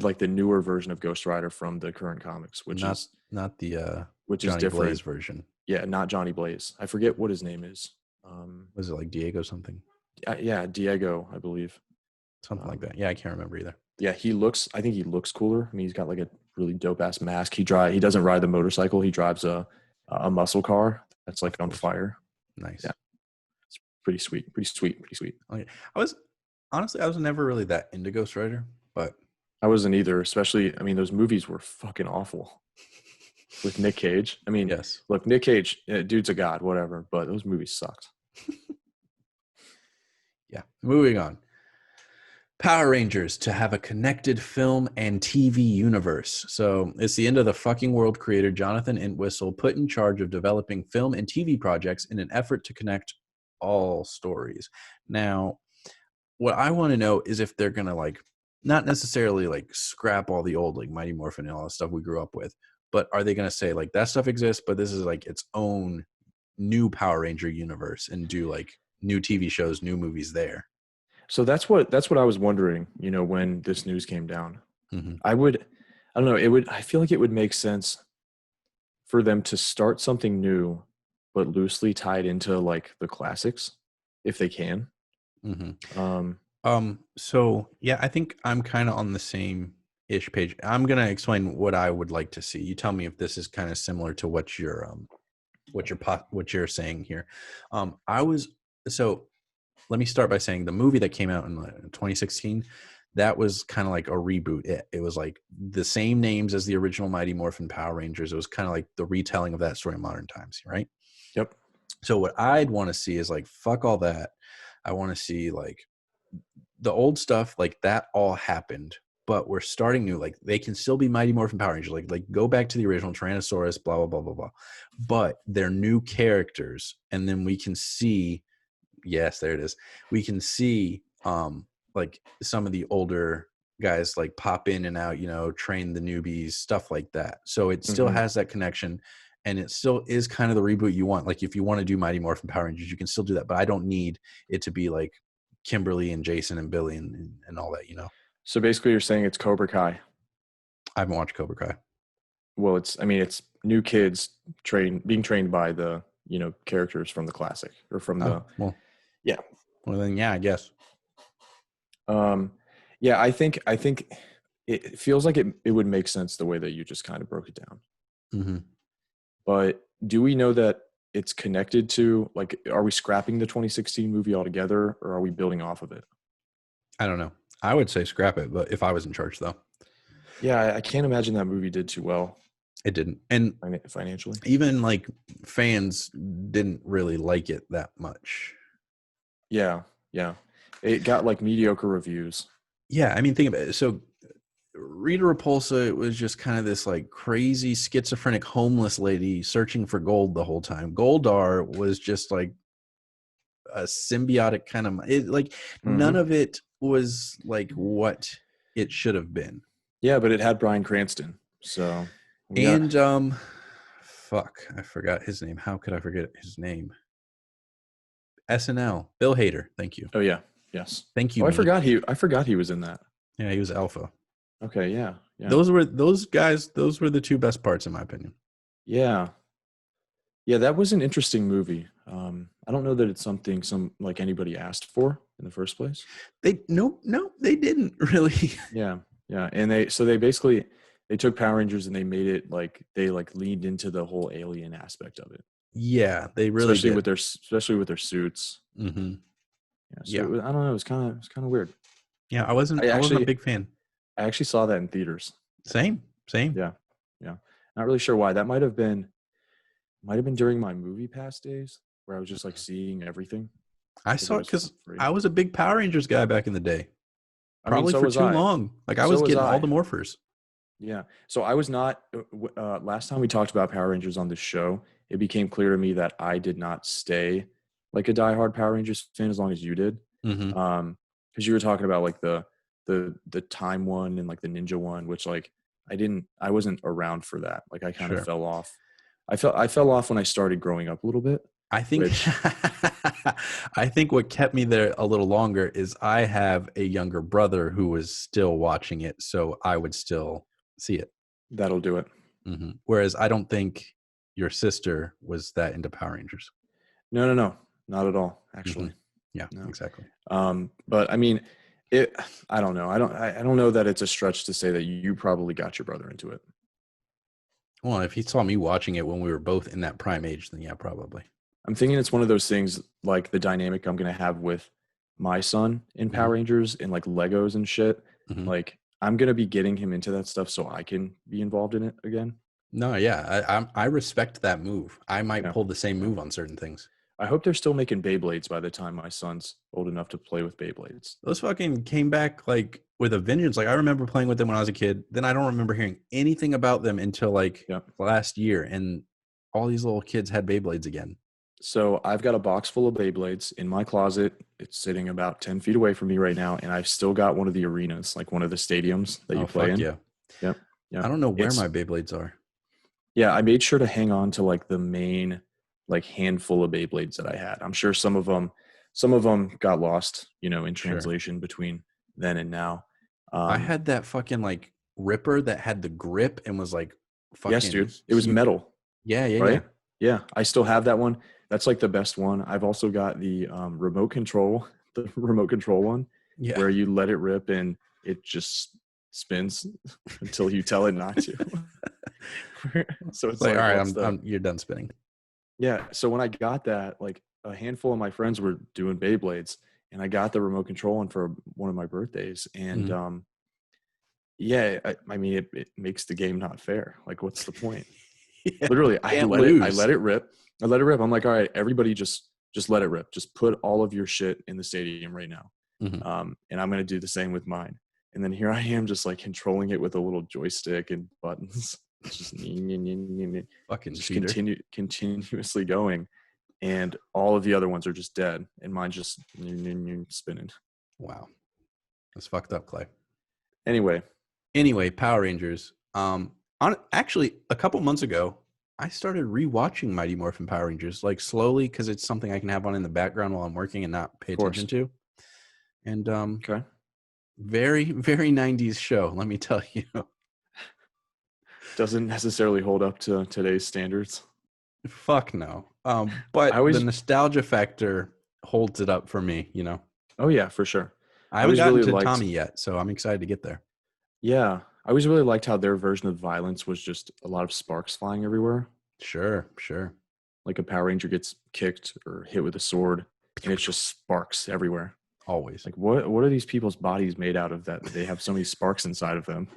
like the newer version of Ghost Rider from the current comics, which is not the which Johnny is different Blaze version. Yeah, not Johnny Blaze. I forget what his name is. Was it like Diego something? Yeah, Diego, I believe. Something like that. Yeah, I can't remember either. Yeah, I think he looks cooler. I mean, he's got like a really dope ass mask. He doesn't ride the motorcycle. He drives a muscle car that's like on fire. Nice. Yeah. It's pretty sweet. Pretty sweet. Pretty sweet. Okay. I was never really that into Ghost Rider, but I wasn't either, especially, I mean, those movies were fucking awful with Nick Cage. I mean, yes. look, Nick Cage, dude's a god, whatever, but those movies sucked. Yeah. Moving on. Power Rangers to have a connected film and TV universe. So it's the end of the fucking world creator Jonathan Entwistle put in charge of developing film and TV projects in an effort to connect all stories. Now, what I want to know is if they're going to like, not necessarily like scrap all the old like Mighty Morphin and all that stuff we grew up with, but are they going to say like that stuff exists, but this is like its own new Power Ranger universe and do like new TV shows, new movies there? So that's what I was wondering, you know, when this news came down. Mm-hmm. I don't know, I feel like it would make sense for them to start something new, but loosely tied into like the classics, if they can. Mm-hmm. So yeah, I think I'm kind of on the same ish page. I'm gonna explain what I would like to see. You tell me if this is kind of similar to what you're saying here. Let me start by saying the movie that came out in 2016, that was kind of like a reboot. It was like the same names as the original Mighty Morphin Power Rangers. It was kind of like the retelling of that story in modern times, right? Yep. So what I'd want to see is like, fuck all that. I want to see like the old stuff, like that all happened, but we're starting new. Like they can still be Mighty Morphin Power Rangers. Like go back to the original Tyrannosaurus, blah, blah, blah, blah, blah. But they're new characters. And then we can see, yes, there it is. We can see like some of the older guys like pop in and out, you know, train the newbies, stuff like that. So it still has that connection, and it still is kind of the reboot you want. Like if you want to do Mighty Morphin Power Rangers, you can still do that, but I don't need it to be like Kimberly and Jason and Billy and all that, you know. So basically you're saying it's Cobra Kai. I haven't watched Cobra Kai. Well, it's new kids being trained by the, you know, characters from the classic or from yeah. Well then, yeah, I guess. Yeah, I think it feels like it would make sense the way that you just kind of broke it down. Mm-hmm. But do we know that it's connected to, like, are we scrapping the 2016 movie altogether, or are we building off of it? I don't know. I would say scrap it, but if I was in charge, though. Yeah, I can't imagine that movie did too well. It didn't. And financially. Even, like, fans didn't really like it that much. Yeah. It got, like, mediocre reviews. Yeah, I mean, think about it. So Rita Repulsa, it was just kind of this, like, crazy schizophrenic homeless lady searching for gold the whole time. Goldar was just, like, a symbiotic kind of none of it was like what it should have been. Yeah, but it had Bryan Cranston. So fuck, I forgot his name. How could I forget his name? SNL, Bill Hader. Thank you. Oh yeah, yes. Thank you. Oh, I forgot he was in that. Yeah, he was Alpha. Okay, yeah. Those were the two best parts in my opinion. Yeah, that was an interesting movie. I don't know that it's something anybody asked for in the first place. They didn't really. Yeah, and they basically took Power Rangers and they made it like they leaned into the whole alien aspect of it. Yeah, they really especially with their suits. Mm-hmm. Yeah, so I don't know. It was kind of weird. Yeah, I wasn't a big fan. I actually saw that in theaters. Same. Yeah. Not really sure why. That might have been during my movie pass days where I was just like seeing everything. I saw it because I was a big Power Rangers guy back in the day. Probably for too long. Like I was getting all the morphers. Yeah. So I was not. Last time we talked about Power Rangers on this show, it became clear to me that I did not stay like a diehard Power Rangers fan as long as you did. Mm-hmm. Because you were talking about like the time one and like the ninja one, which like I wasn't around for that. Like I kind of fell off. I fell off when I started growing up a little bit. I think I think what kept me there a little longer is I have a younger brother who was still watching it, so I would still see it. That'll do it. Mm-hmm. Whereas I don't think your sister was that into Power Rangers. No, not at all. Actually, yeah, no. Exactly. But I mean, I don't know. I don't know that it's a stretch to say that you probably got your brother into it. Well, if he saw me watching it when we were both in that prime age, then yeah, probably. I'm thinking it's one of those things like the dynamic I'm gonna have with my son in Mm-hmm. Power Rangers and like Legos and shit. Mm-hmm. Like I'm gonna be getting him into that stuff so I can be involved in it again. No, yeah, I respect that move. I might Yeah. pull the same Yeah. move on certain things. I hope they're still making Beyblades by the time my son's old enough to play with Beyblades. Those fucking came back like with a vengeance. Like I remember playing with them when I was a kid. Then I don't remember hearing anything about them until like last year, and all these little kids had Beyblades again. So I've got a box full of Beyblades in my closet. It's sitting about 10 feet away from me right now, and I've still got one of the arenas, like one of the stadiums that you play in. Yeah. Yep. I don't know where my Beyblades are. Yeah, I made sure to hang on to like the main like handful of Beyblades that I had. I'm sure some of them got lost, in translation between then and now. I had that fucking like Ripper that had the grip and was like fucking yes, dude. It was metal. Yeah, right? Yeah, I still have that one. That's like the best one. I've also got the remote control one, where you let it rip and it just spins until you tell it not to. So it's like all right, you're done spinning. Yeah. So when I got that, like a handful of my friends were doing Beyblades, and I got the remote control one for one of my birthdays, and I mean, it makes the game not fair. Like, what's the point? Yeah, literally, I let it rip. I'm like, all right, everybody just let it rip. Just put all of your shit in the stadium right now. And I'm going to do the same with mine. And then here I am just like controlling it with a little joystick and buttons. Just fucking just continuously going. And all of the other ones are just dead. And mine just spinning. Wow. That's fucked up, Clay. Anyway, Power Rangers. Actually, a couple months ago, I started rewatching Mighty Morphin Power Rangers, like slowly, because it's something I can have on in the background while I'm working and not pay attention to. And okay, very, very 90s show, let me tell you. Doesn't necessarily hold up to today's standards. Fuck no. But the nostalgia factor holds it up for me, Oh yeah, for sure. I haven't gotten to Tommy yet, so I'm excited to get there. Yeah, I always really liked how their version of violence was just a lot of sparks flying everywhere. Sure. Like a Power Ranger gets kicked or hit with a sword, and it's just sparks everywhere. Always. Like, what are these people's bodies made out of that they have so many sparks inside of them?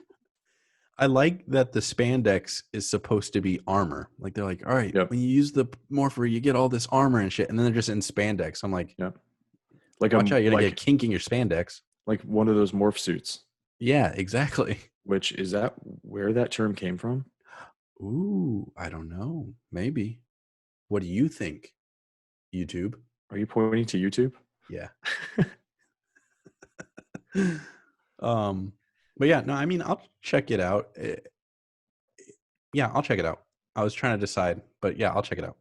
I like that the spandex is supposed to be armor. Like, they're like, all right, when you use the morpher, you get all this armor and shit, and then they're just in spandex. I'm like, like watch out, you're going to get kink in your spandex. Like one of those morph suits. Yeah, exactly. Which, is that where that term came from? Ooh, I don't know. Maybe. What do you think, YouTube? Are you pointing to YouTube? Yeah. But yeah, no, I mean, I'll check it out. Yeah, I'll check it out. I was trying to decide, but yeah, I'll check it out.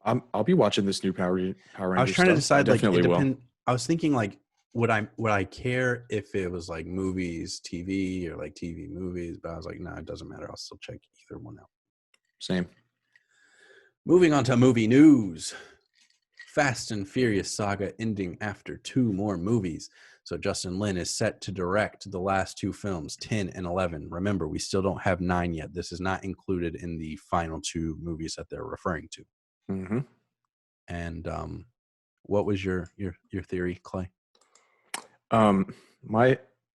I'll be watching this new Power Rangers. I was trying to decide, like, it will. I was thinking, like, would I care if it was like movies, TV, or like TV movies? But I was like, no, it doesn't matter. I'll still check either one out. Same. Moving on to movie news. Fast and Furious saga ending after 2 more movies. So Justin Lin is set to direct the last 2 films, 10 and 11. Remember, we still don't have 9 yet. This is not included in the final 2 movies that they're referring to. Mm-hmm. And what was your theory, Clay? Okay,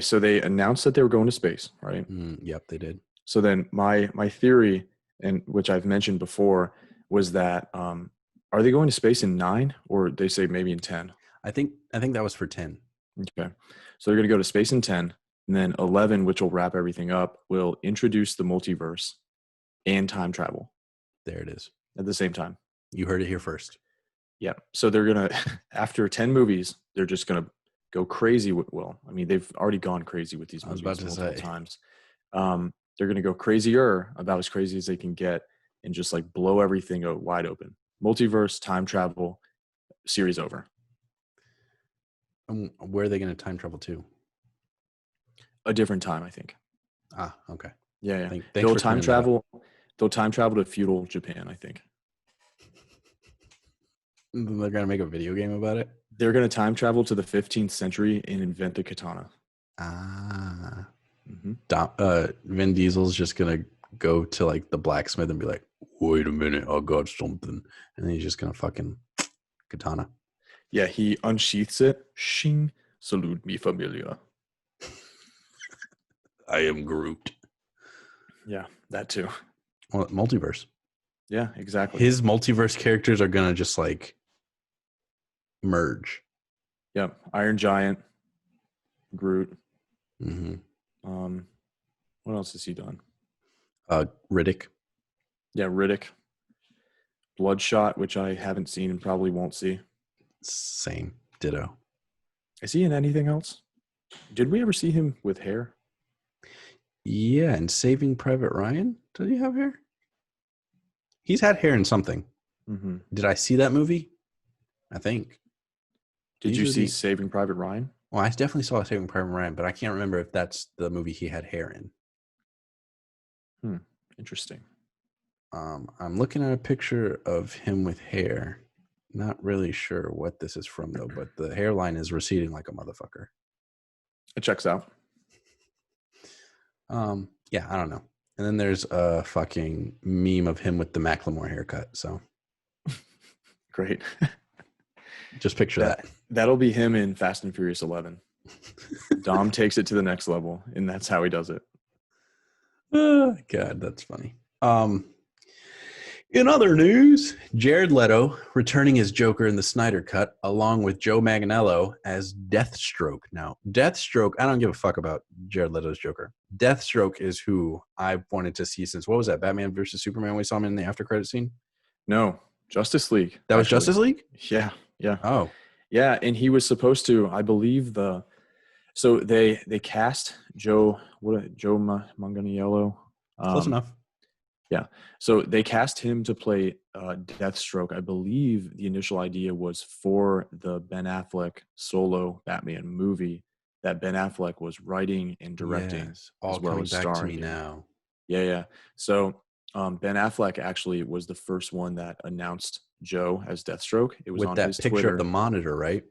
so they announced that they were going to space, right? Yep, they did. So then my theory, and which I've mentioned before, was that are they going to space in 9, or they say maybe in 10? I think that was for 10. Okay. So they're going to go to space in 10, and then 11, which will wrap everything up, will introduce the multiverse and time travel. There it is. At the same time. You heard it here first. Yeah. So they're going to, after 10 movies, they're just going to go crazy with, I mean, they've already gone crazy with these movies multiple times. They're going to go crazier, about as crazy as they can get, and just like blow everything wide open. Multiverse, time travel, series over. Where are they going to time travel to? A different time, I think. Okay. Yeah. They'll time travel to feudal Japan, I think. They're going to make a video game about it? They're going to time travel to the 15th century and invent the katana. Vin Diesel's just going to go to like the blacksmith and be like, "Wait a minute, I got something," and then he's just gonna fucking katana. Yeah, he unsheaths it. Shing, salute me, familia. I am Groot. Yeah, that too. Well, multiverse. Yeah, exactly. His multiverse characters are gonna just like merge. Yep, Iron Giant, Groot. Mm-hmm. What else has he done? Riddick. Yeah, Riddick. Bloodshot, which I haven't seen and probably won't see. Same. Ditto. Is he in anything else? Did we ever see him with hair? Yeah, and Saving Private Ryan. Did he have hair? He's had hair in something. Mm-hmm. Did I see that movie? I think. Did you see Saving Private Ryan? Well, I definitely saw Saving Private Ryan, but I can't remember if that's the movie he had hair in. Interesting. I'm looking at a picture of him with hair. Not really sure what this is from, though, but the hairline is receding like a motherfucker. It checks out. Yeah, I don't know. And then there's a fucking meme of him with the Macklemore haircut. So great. Just picture that. That'll be him in Fast and Furious 11. Dom takes it to the next level, and that's how he does it. God, that's funny. In other news, Jared Leto returning as Joker in the Snyder Cut, along with Joe Manganiello as Deathstroke. Now, Deathstroke, I don't give a fuck about Jared Leto's Joker. Deathstroke is who I've wanted to see since, what was that, Batman versus Superman? We saw him in the after credit scene? No, Justice League. That was Justice League? Yeah. Oh. Yeah, and he was supposed to, I believe so they cast Joe Manganiello. Close enough. Yeah. So they cast him to play Deathstroke. I believe the initial idea was for the Ben Affleck solo Batman movie that Ben Affleck was writing and directing. Yes, all coming back to me now. Yeah. So Ben Affleck actually was the first one that announced Joe as Deathstroke. It was with on that his picture Twitter. of the monitor, right?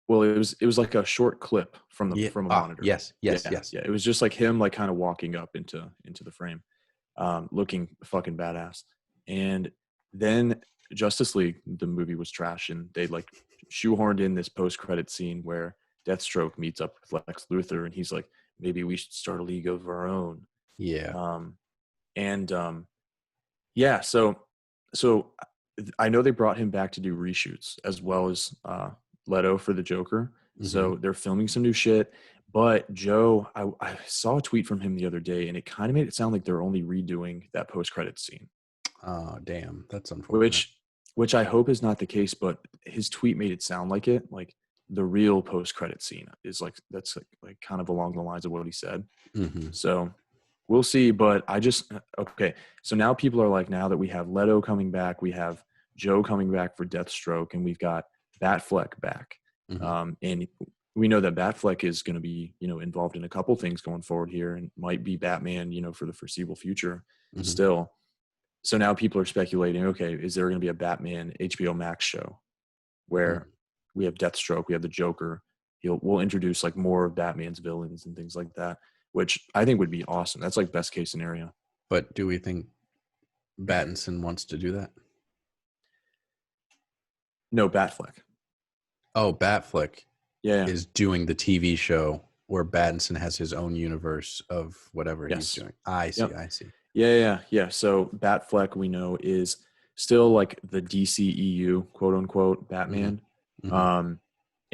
Well, it was like a short clip from a monitor. Yes. Yeah. It was just like him, like kind of walking up into the frame, looking fucking badass. And then Justice League, the movie, was trash, and they like shoehorned in this post-credit scene where Deathstroke meets up with Lex Luthor, and he's like, maybe we should start a league of our own. Yeah. Yeah. So I know they brought him back to do reshoots as well as Leto for the Joker. Mm-hmm. So they're filming some new shit. But Joe, I saw a tweet from him the other day, and it kind of made it sound like they're only redoing that post-credit scene. Oh, damn. That's unfortunate. Which I hope is not the case, but his tweet made it sound like it. Like the real post-credit scene is that's kind of along the lines of what he said. Mm-hmm. So we'll see. But okay. So now people are like, now that we have Leto coming back, we have Joe coming back for Deathstroke, and we've got Batfleck back. Mm-hmm. And we know that Batfleck is going to be, involved in a couple things going forward here, and might be Batman, for the foreseeable future still. So now people are speculating, okay, is there going to be a Batman HBO Max show where we have Deathstroke, we have the Joker, we'll introduce like more of Batman's villains and things like that, which I think would be awesome. That's like best case scenario. But do we think Pattinson wants to do that? No, Batfleck. Oh, Batfleck. Yeah. Is doing the TV show where Pattinson has his own universe of whatever he's doing. I see. Yep. I see. Yeah. So Batfleck, we know, is still like the DCEU, quote unquote, Batman. Mm-hmm.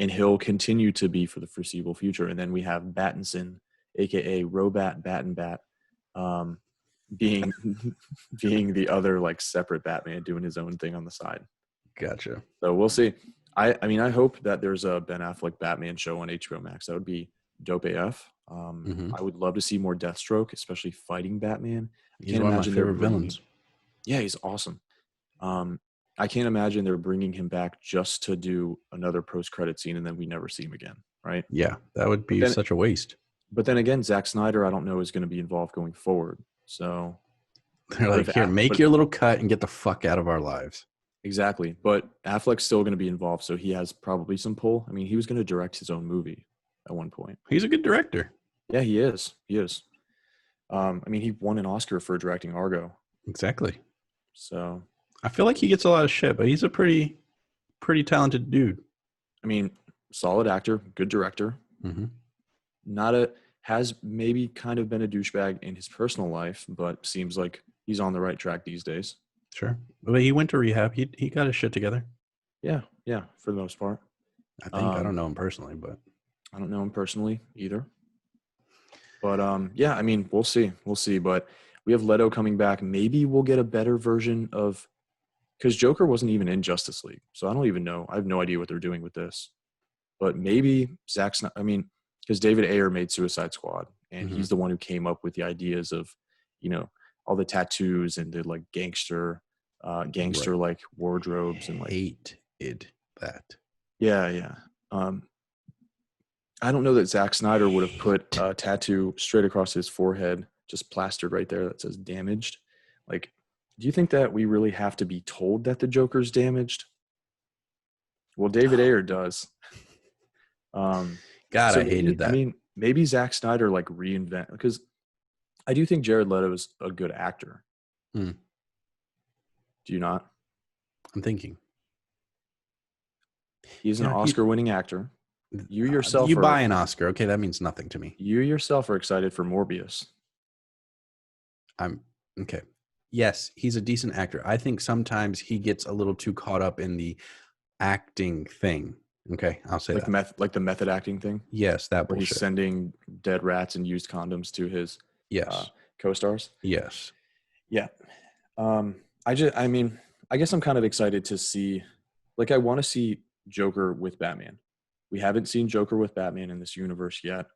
And he'll continue to be for the foreseeable future. And then we have Pattinson, aka Robat Bat, being the other like separate Batman doing his own thing on the side. Gotcha. So we'll see. I mean, I hope that there's a Ben Affleck Batman show on HBO Max. That would be dope AF. I would love to see more Deathstroke, especially fighting Batman. He's one of my favorite villains. Yeah, he's awesome. I can't imagine they're bringing him back just to do another post-credit scene and then we never see him again, right? Yeah, that would be such a waste. But then again, Zack Snyder, I don't know, is going to be involved going forward. So they're like, here, make your little cut and get the fuck out of our lives. Exactly. But Affleck's still going to be involved, so he has probably some pull. I mean, he was going to direct his own movie at one point. He's a good director. Yeah, he is. I mean, he won an Oscar for directing Argo. Exactly. So I feel like he gets a lot of shit, but he's a pretty talented dude. I mean, solid actor, good director. Has maybe kind of been a douchebag in his personal life, but seems like he's on the right track these days. Sure. But he went to rehab. He got his shit together. Yeah, for the most part. I think. I don't know him personally, but I don't know him personally either. But yeah, I mean, we'll see. But we have Leto coming back. Maybe we'll get a better version of, because Joker wasn't even in Justice League, so I don't even know. I have no idea what they're doing with this. But maybe Zack Snyder. I mean, because David Ayer made Suicide Squad, and he's the one who came up with the ideas of, all the tattoos and the like gangster like wardrobes and like hated that. Yeah. I don't know that Zack Snyder would have put a tattoo straight across his forehead, just plastered right there that says damaged. Like, do you think that we really have to be told that the Joker's damaged? Well, David Ayer does. God, so I hated that. I mean, maybe Zack Snyder like reinvent, because I do think Jared Leto is a good actor. Do you not? I'm thinking. He's an Oscar-winning actor. You yourself you buy an Oscar. Okay, that means nothing to me. You yourself are excited for Morbius. I'm okay. Yes, he's a decent actor. I think sometimes he gets a little too caught up in the acting thing. Okay, I'll say that. Like the method acting thing? Yes, that where bullshit. He's sending dead rats and used condoms to his co-stars? Yes. Yeah. I guess I'm kind of excited to see, like, I want to see Joker with Batman. We haven't seen Joker with Batman in this universe yet.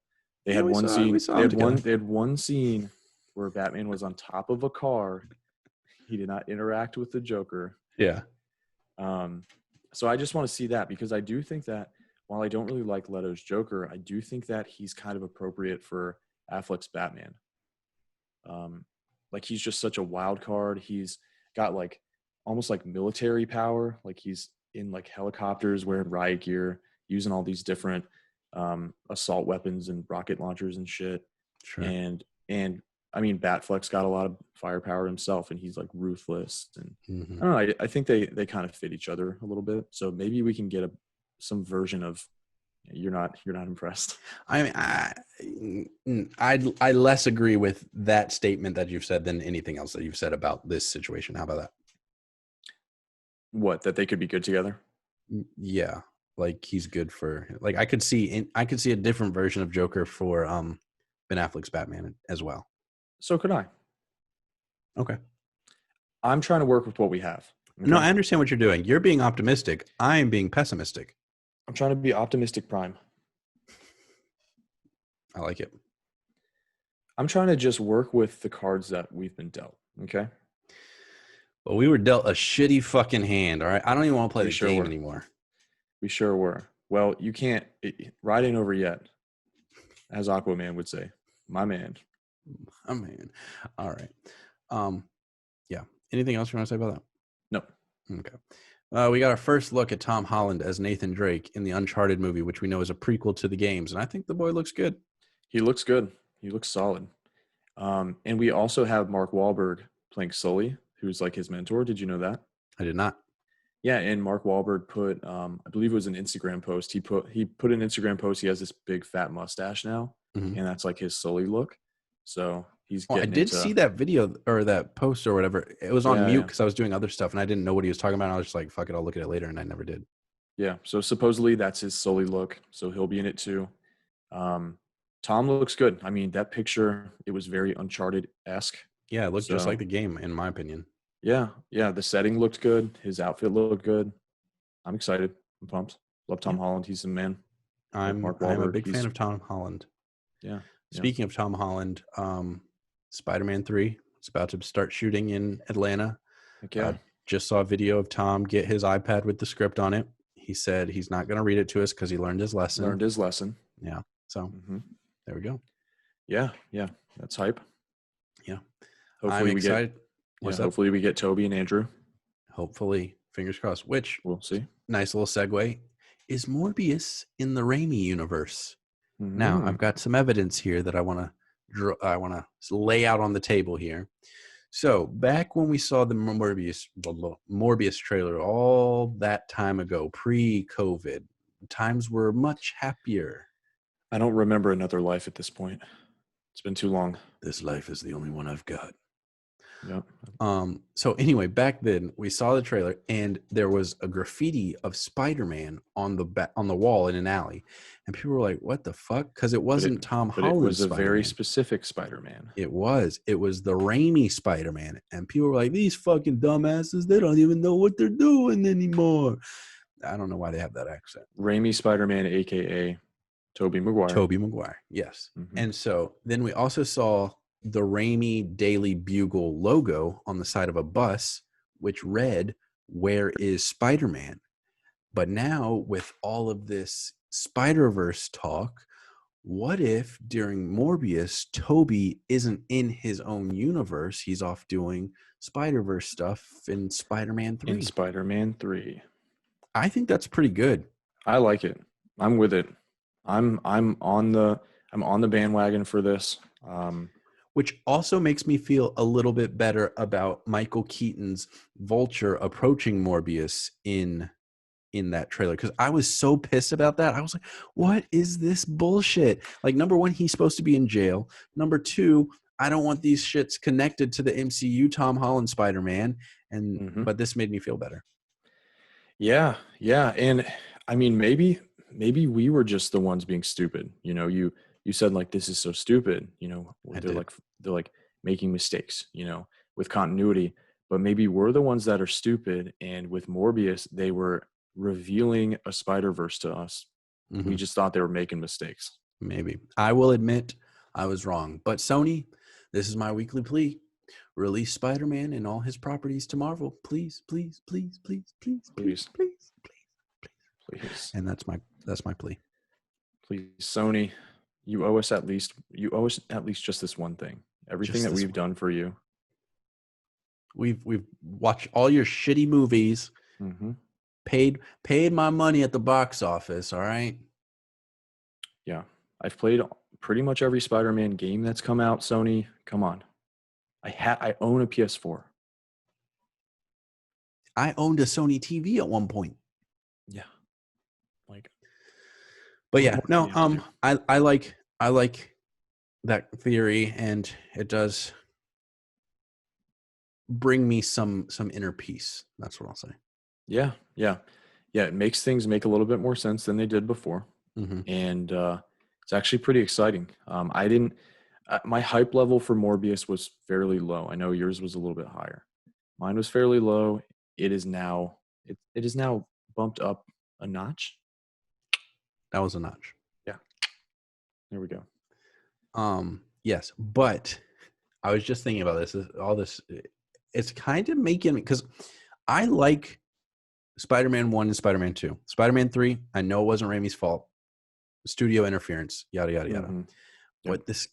They had one scene. They had one scene where Batman was on top of a car. He did not interact with the Joker. Yeah. So I just want to see that, because I do think that while I don't really like Leto's Joker, I do think that he's kind of appropriate for Affleck's Batman. Like, he's just such a wild card. He's got like almost like military power. Like, he's in like helicopters, wearing riot gear, using all these different assault weapons and rocket launchers and shit. Sure. And I mean, Batfleck's got a lot of firepower himself, and he's like ruthless. And I don't know. I think they kind of fit each other a little bit. So maybe we can get some version of. You're not impressed. I mean, I less agree with that statement that you've said than anything else that you've said about this situation. How about that? What, that they could be good together? Yeah, like he's good for, like, I could see a different version of Joker for Ben Affleck's Batman as well. So could I. Okay. I'm trying to work with what we have. Okay? No, I understand what you're doing. You're being optimistic. I am being pessimistic. I'm trying to be optimistic prime. I like it. I'm trying to just work with the cards that we've been dealt. Okay. Well, we were dealt a shitty fucking hand. All right. I don't even want to play the game anymore. We sure were. Well, you can't. Ride ain't over yet, as Aquaman would say. My man. My man. All right. Yeah. Anything else you want to say about that? No. Okay. We got our first look at Tom Holland as Nathan Drake in the Uncharted movie, which we know is a prequel to the games. And I think the boy looks good. He looks good. He looks solid. And we also have Mark Wahlberg playing Sully, who's like his mentor. Did you know that? I did not. Yeah, and Mark Wahlberg put, I believe it was an Instagram post. He put an Instagram post. He has this big fat mustache now, and that's like his Sully look. So he's getting. I did see that video or that post or whatever. It was on mute because I was doing other stuff and I didn't know what he was talking about. I was just like, "Fuck it, I'll look at it later," and I never did. Yeah. So supposedly that's his Sully look. So he'll be in it too. Tom looks good. I mean, that picture, it was very Uncharted-esque. Yeah, it looked just like the game, in my opinion. Yeah. The setting looked good. His outfit looked good. I'm excited. I'm pumped. Love Tom Holland. He's the man. I'm a big fan of Tom Holland. Yeah. Speaking of Tom Holland, Spider-Man 3 is about to start shooting in Atlanta. Okay. Just saw a video of Tom get his iPad with the script on it. He said he's not going to read it to us because he learned his lesson. Yeah. So there we go. Yeah. That's hype. Yeah. Hopefully I'm excited. Hopefully we get Toby and Andrew. Hopefully. Fingers crossed. Which, we'll see. Nice little segue. Is Morbius in the Raimi universe? Now, I've got some evidence here that I want to lay out on the table here. So back when we saw the Morbius trailer all that time ago, pre-COVID, times were much happier. I don't remember another life at this point. It's been too long. This life is the only one I've got. Yep. So anyway, back then we saw the trailer and there was a graffiti of Spider-Man on the wall in an alley, and people were like, "What the fuck?" Because it wasn't Tom Holland's. It was a Spider-Man. very specific Spider-Man. It was the Raimi Spider-Man, and people were like, "These fucking dumbasses, they don't even know what they're doing anymore." I don't know why they have that accent. Raimi Spider-Man, aka Tobey Maguire. Yes. Mm-hmm. And so then we also saw the Raimi Daily Bugle logo on the side of a bus, which read, "Where is Spider-Man?" But now with all of this Spider-Verse talk, what if during Morbius, Tobey isn't in his own universe? He's off doing Spider-Verse stuff in Spider-Man 3. In Spider-Man 3. I think that's pretty good. I like it. I'm with it. I'm on the bandwagon for this. Which also makes me feel a little bit better about Michael Keaton's Vulture approaching Morbius in that trailer, because I was so pissed about that. I was like, what is this bullshit? Like, number one, he's supposed to be in jail. Number two, I don't want these shits connected to the MCU Tom Holland Spider-Man. And but this made me feel better. Yeah. And I mean, maybe we were just the ones being stupid. You know, you said like, this is so stupid, you know, they're like making mistakes, you know, with continuity, but maybe we're the ones that are stupid. And with Morbius, they were revealing a Spider-Verse to us. Mm-hmm. We just thought they were making mistakes. Maybe. I will admit I was wrong, but Sony, this is my weekly plea. Release Spider-Man and all his properties to Marvel. Please. And that's my plea. Please, Sony, you owe us at least just this one thing. Everything that we've done for you. We've watched all your shitty movies. Mm-hmm. Paid my money at the box office, all right? Yeah. I've played pretty much every Spider-Man game that's come out, Sony. Come on. I own a PS4. I owned a Sony TV at one point. Yeah. But yeah, no, I like that theory, and it does bring me some inner peace. That's what I'll say. Yeah. It makes things make a little bit more sense than they did before, and it's actually pretty exciting. My hype level for Morbius was fairly low. I know yours was a little bit higher. Mine was fairly low. It is now bumped up a notch. That was a notch. Yeah. There we go. Yes, but I was just thinking about this. All this, it's kind of making, because I like Spider-Man 1 and Spider-Man 2. Spider-Man 3, I know it wasn't Raimi's fault. Studio interference, yada, yada, yada. Mm-hmm. But this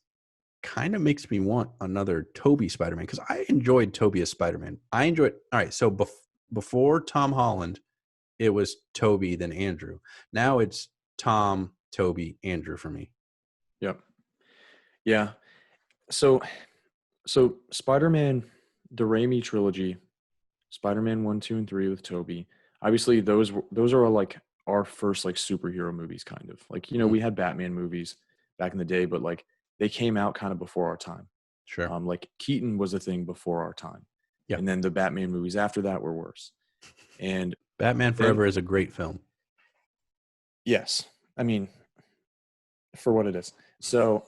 kind of makes me want another Tobey Spider-Man, because I enjoyed Tobey as Spider-Man. All right, so before Tom Holland, it was Tobey, then Andrew. Now it's Tom, Tobey, Andrew for me. Yep. Yeah. So Spider-Man, the Raimi trilogy, Spider-Man 1, 2, and 3 with Tobey. Obviously, those are like our first like superhero movies, kind of. Like, you know, we had Batman movies back in the day, but like they came out kind of before our time. Sure. Like Keaton was a thing before our time. Yeah. And then the Batman movies after that were worse. And Batman Forever is a great film. Yes. I mean, for what it is. So,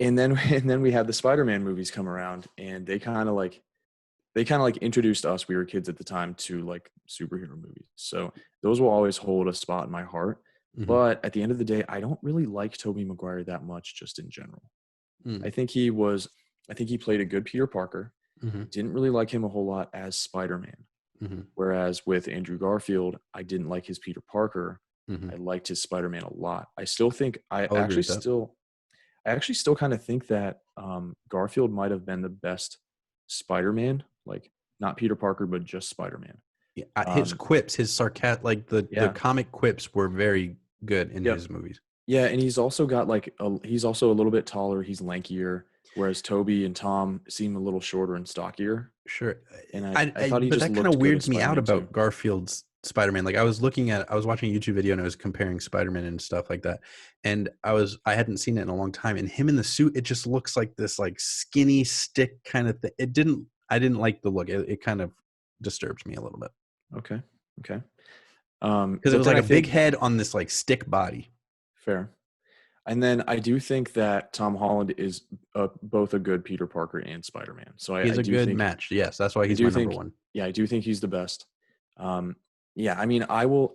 and then we had the Spider-Man movies come around, and they kind of like introduced us, we were kids at the time, to like superhero movies. So those will always hold a spot in my heart. Mm-hmm. But at the end of the day, I don't really like Tobey Maguire that much, just in general. I think he played a good Peter Parker. Mm-hmm. Didn't really like him a whole lot as Spider-Man. Mm-hmm. Whereas with Andrew Garfield, I didn't like his Peter Parker. Mm-hmm. I liked his Spider-Man a lot. I still think I actually still kind of think that Garfield might have been the best Spider-Man, like not Peter Parker, but just Spider-Man. Yeah, his quips, his sarcastic, like the comic quips were very good in his movies. Yeah, and he's also got like he's also a little bit taller. He's lankier, whereas Toby and Tom seem a little shorter and stockier. Sure. And I thought he But just that kind of looked good as weirds me out Spider-Man too. about Garfield's Spider-Man. Like I was watching a YouTube video and it was comparing Spider-Man and stuff like that. And I hadn't seen it in a long time. And him in the suit, it just looks like this like skinny stick kind of thing. I didn't like the look. It kind of disturbs me a little bit. Okay. Because it was like a big head on this like stick body. Fair. And then I do think that Tom Holland is both a good Peter Parker and Spider-Man. So He's a good think, match. Yes, that's why he's my number one. Yeah, I do think he's the best. Yeah, I mean, I will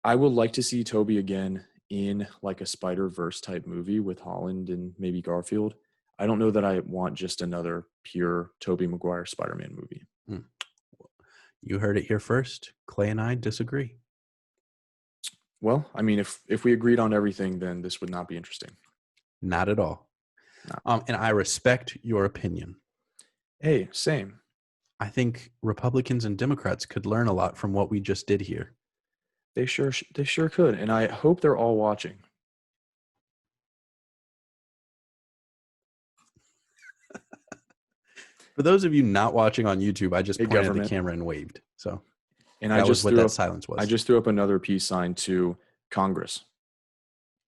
like to see Toby again in like a Spider-Verse type movie with Holland and maybe Garfield. I don't know that I want just another pure Tobey Maguire Spider-Man movie. You heard it here first. Clay and I disagree. Well, I mean, if we agreed on everything, then this would not be interesting. Not at all. No. And I respect your opinion. Hey, same. I think Republicans and Democrats could learn a lot from what we just did here. They sure could, and I hope they're all watching. For those of you not watching on YouTube, I just pointed at the camera and waved. So, and that was what that silence was. I just threw up another peace sign to Congress.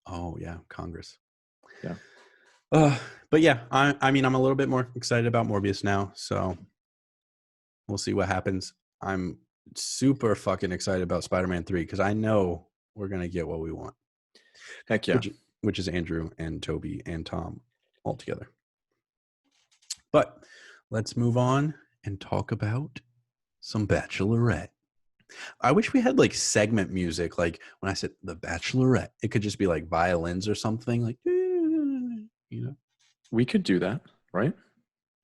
Oh yeah, Congress. Yeah. But yeah, I mean, I'm a little bit more excited about Morbius now. So we'll see what happens. I'm super fucking excited about Spider-Man 3 because I know we're gonna get what we want. Heck yeah. Which is Andrew and Toby and Tom all together. But let's move on and talk about some Bachelorette. I wish we had like segment music. Like when I said the Bachelorette, it could just be like violins or something like, you know, we could do that, right?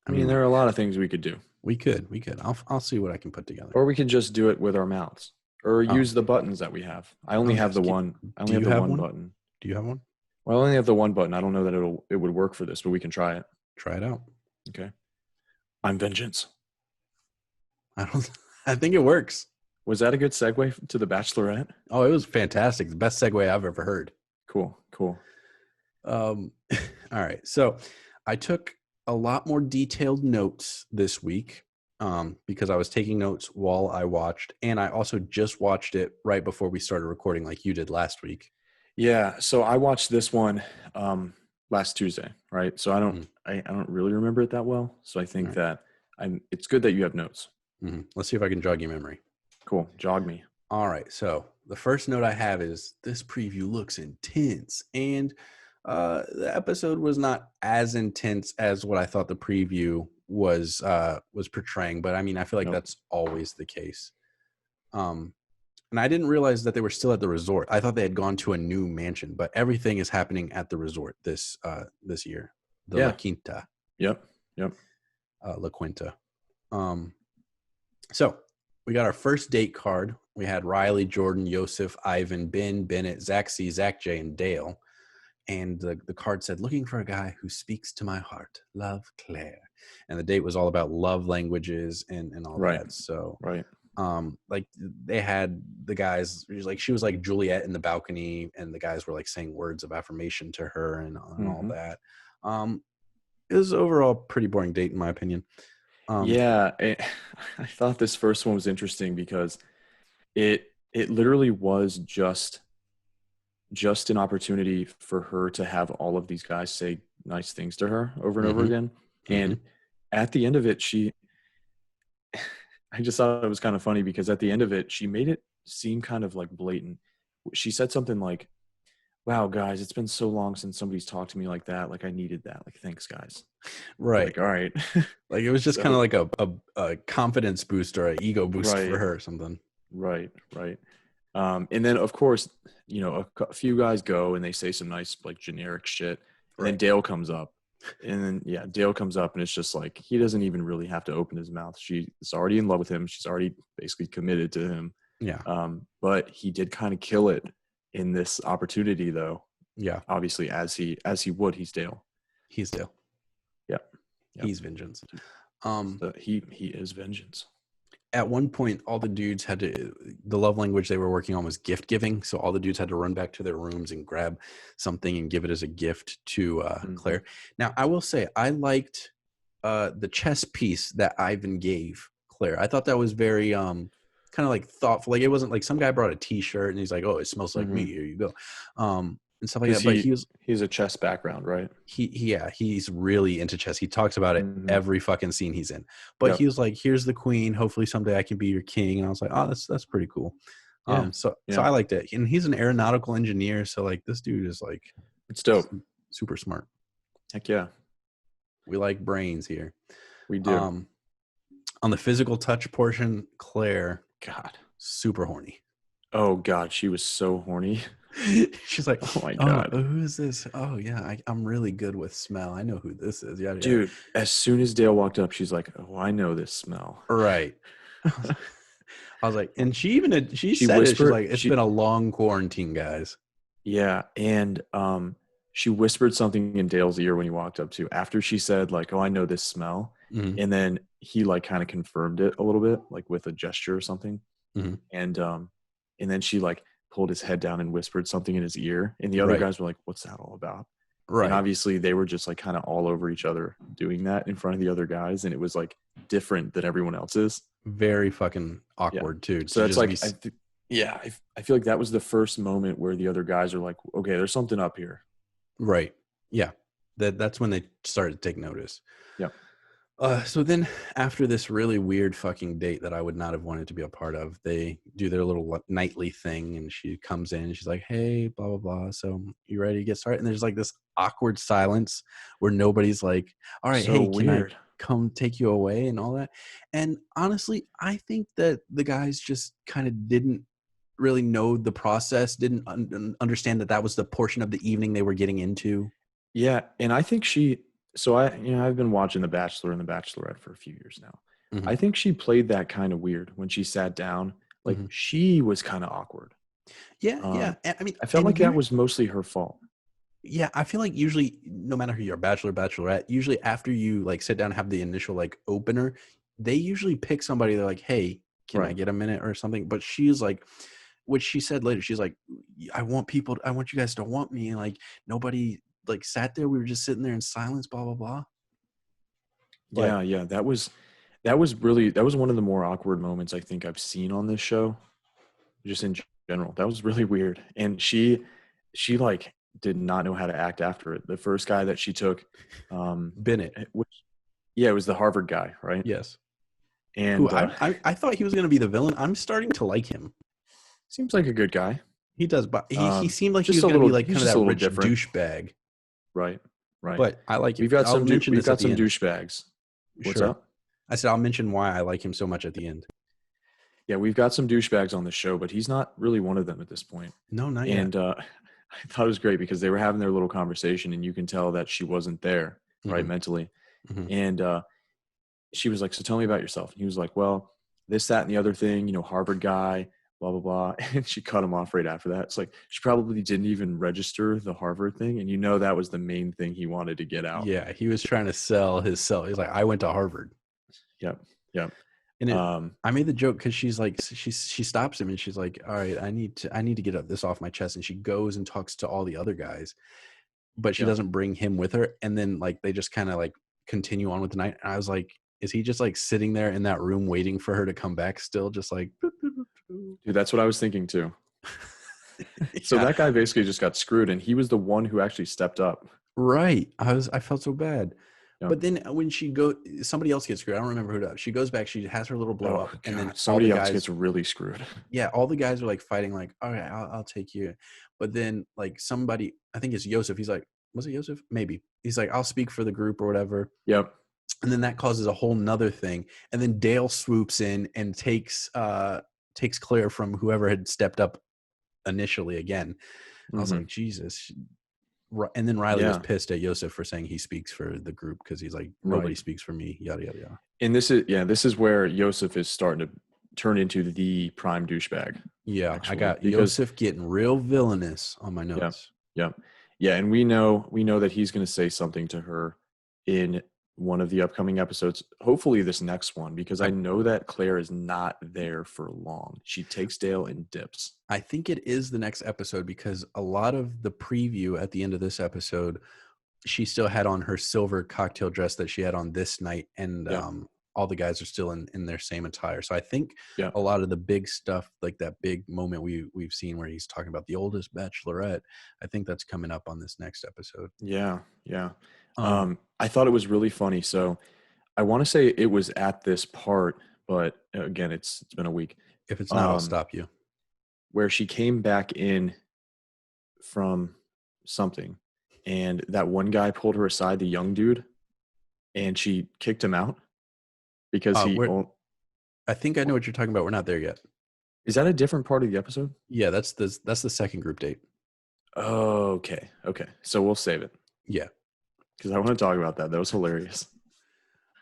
I mean, there are a lot of things we could do. We could. I'll see what I can put together. Or we could just do it with our mouths or use the buttons that we have. I only have the one. I only have the one button. Do you have one? Well, I only have the one button. I don't know that it would work for this, but we can try it. Try it out. Okay. I'm vengeance. I think it works. Was that a good segue to the Bachelorette? Oh, it was fantastic. The best segue I've ever heard. Cool. All right. So I took a lot more detailed notes this week because I was taking notes while I watched, and I also just watched it right before we started recording like you did last week. Yeah. So I watched this one last Tuesday, right? So I don't really remember it that well. So I think that it's good that you have notes. Mm-hmm. Let's see if I can jog your memory. Cool. Jog me. All right. So the first note I have is this preview looks intense. And the episode was not as intense as what I thought the preview was portraying. But I mean, I feel like that's always the case. And I didn't realize that they were still at the resort. I thought they had gone to a new mansion, but everything is happening at the resort this year. La Quinta. Yep. La Quinta. So we got our first date card. We had Riley, Jordan, Yosef, Ivan, Ben, Bennett, Zach C, Zach J, and Dale. And the card said, looking for a guy who speaks to my heart. Love, Claire. And the date was all about love languages and all that. So like they had the guys, she was like Juliet in the balcony, and the guys were like saying words of affirmation to her and all that. It was overall a pretty boring date in my opinion. I thought this first one was interesting because it literally was just an opportunity for her to have all of these guys say nice things to her over and over again. And at the end of it, I just thought it was kind of funny because at the end of it, she made it seem kind of like blatant. She said something like, wow, guys, it's been so long since somebody's talked to me like that. Like I needed that. Like, thanks guys. Right. Like, all right. Like it was just kind of like a confidence boost or an ego boost for her or something. Right. And then of course, a few guys go and they say some nice, like generic shit. And then Dale comes up. And then, Dale comes up and it's just like, he doesn't even really have to open his mouth. She's already in love with him. She's already basically committed to him. Yeah. But he did kind of kill it in this opportunity though. Yeah. Obviously as he would, he's Dale. He's Dale. Yeah. He's vengeance. He is vengeance. at one point, all the dudes had to, the love language they were working on was gift giving. So all the dudes had to run back to their rooms and grab something and give it as a gift to Claire. Now, I will say, I liked the chess piece that Ivan gave Claire. I thought that was very kind of like thoughtful. Like, it wasn't like some guy brought a t-shirt and he's like, oh, it smells like me. Here you go. And stuff like that. But he's a chess background, right? He's really into chess. He talks about it every fucking scene he's in. But he was like, here's the queen. Hopefully someday I can be your king. And I was like, oh, that's pretty cool. So I liked it. And he's an aeronautical engineer. So like, this dude is like, it's dope. Super smart. Heck yeah. We like brains here. We do. On the physical touch portion, Claire, God, super horny. Oh God, she was so horny. She's like, oh my God, who is this? Oh yeah, I'm really good with smell. I know who this is. Yeah, dude. As soon as Dale walked up, she's like, oh, I know this smell. Right. I was like, and she said whispered, it. She's like, it's been a long quarantine, guys. Yeah, and she whispered something in Dale's ear when he walked up to. After she said like, oh, I know this smell, and then he like kind of confirmed it a little bit, like with a gesture or something, and then she like pulled his head down and whispered something in his ear, and the other guys were like, what's that all about? Right. And obviously they were just like kind of all over each other doing that in front of the other guys, and it was like different than everyone else's. Very fucking awkward too. So that's like, I feel like that was the first moment where the other guys are like, okay, there's something up here. Right. Yeah. That's when they started to take notice. Yeah. So then after this really weird fucking date that I would not have wanted to be a part of, they do their little nightly thing, and she comes in and she's like, hey, blah, blah, blah. So you ready to get started? And there's like this awkward silence where nobody's like, all right, so hey, can I come take you away and all that? And honestly, I think that the guys just kind of didn't really know the process, didn't understand that was the portion of the evening they were getting into. Yeah. And I think I've been watching The Bachelor and The Bachelorette for a few years now. I think she played that kind of weird when she sat down. Like she was kind of awkward. Yeah. I mean, I felt like that was mostly her fault. Yeah. I feel like usually, no matter who you're, Bachelor, Bachelorette, usually after you like sit down and have the initial like opener, they usually pick somebody. They're like, hey, can I get a minute or something? But she's like, which she said later, she's like, I want you guys to want me. And like, nobody like sat there. We were just sitting there in silence, blah, blah, blah. But, yeah. That was one of the more awkward moments I think I've seen on this show, just in general. That was really weird. And she like did not know how to act after it. The first guy that she took, Bennett, it was the Harvard guy, right? Yes. And I thought he was going to be the villain. I'm starting to like him. Seems like a good guy. He does, but he seemed like he was going to be like kind of that rich douchebag. Right. But I like him. We've got some douchebags. What's up? I said I'll mention why I like him so much at the end. Yeah, we've got some douchebags on the show, but he's not really one of them at this point. No, not yet. And I thought it was great because they were having their little conversation, and you can tell that she wasn't there, right, mentally. And she was like, so tell me about yourself. And he was like, well, this, that, and the other thing, Harvard guy, blah, blah, blah. And she cut him off right after that. It's like, she probably didn't even register the Harvard thing. And that was the main thing he wanted to get out. Yeah. He was trying to sell his self. He's like, I went to Harvard. Yep. And I made the joke because she's like, she stops him and she's like, all right, I need to get this off my chest. And she goes and talks to all the other guys, but she doesn't bring him with her. And then like, they just kind of like continue on with the night. And I was like, is he just like sitting there in that room waiting for her to come back still? Just like, dude, that's what I was thinking too. So that guy basically just got screwed, and he was the one who actually stepped up. Right. I felt so bad. Yep. But then when somebody else gets screwed. I don't remember who does. She goes back, she has her little blow up, and then somebody else gets really screwed. Yeah, all the guys are like fighting, like, all right, I'll take you. But then like somebody, I think it's Yosef. He's like, was it Yosef? Maybe. He's like, I'll speak for the group or whatever. Yep. And then that causes a whole nother thing. And then Dale swoops in and takes Claire from whoever had stepped up initially again. I was like, Jesus. And then Riley was pissed at Yosef for saying he speaks for the group because he's like, nobody speaks for me, yada, yada, yada. And this is where Yosef is starting to turn into the prime douchebag. Yeah, actually, I got Yosef getting real villainous on my notes. Yeah. And we know that he's going to say something to her in one of the upcoming episodes, hopefully this next one, because I, I know that Claire is not there for long. She takes Dale and dips. I think it is the next episode because a lot of the preview at the end of this episode, she still had on her silver cocktail dress that she had on this night, and Yeah. all the guys are still in their same attire. So I think Yeah. a lot of the big stuff, like that big moment we've seen where he's talking about the oldest Bachelorette, I think that's coming up on this next episode. Yeah. Yeah. I thought it was really funny. So I want to say it was at this part, but again, it's been a week. If it's not, I'll stop you. Where she came back in from something, and that one guy pulled her aside, the young dude, and she kicked him out because I think I know what you're talking about. We're not there yet. Is that a different part of the episode? Yeah, that's the second group date. Oh, okay. So we'll save it. Yeah, because I want to talk about that. That was hilarious.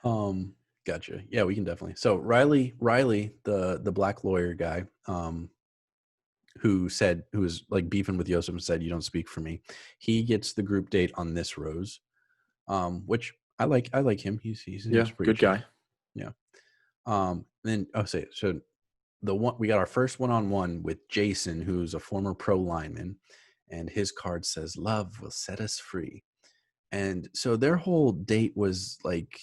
Gotcha. Yeah, we can definitely. So Riley, the black lawyer guy, who was like beefing with Yosef and said, "You don't speak for me." He gets the group date on this rose, which I like. I like him. He's pretty good guy. Yeah. Then so the one we got our first one-on-one with Jason, who's a former pro lineman, and his card says, "Love will set us free." And so their whole date was like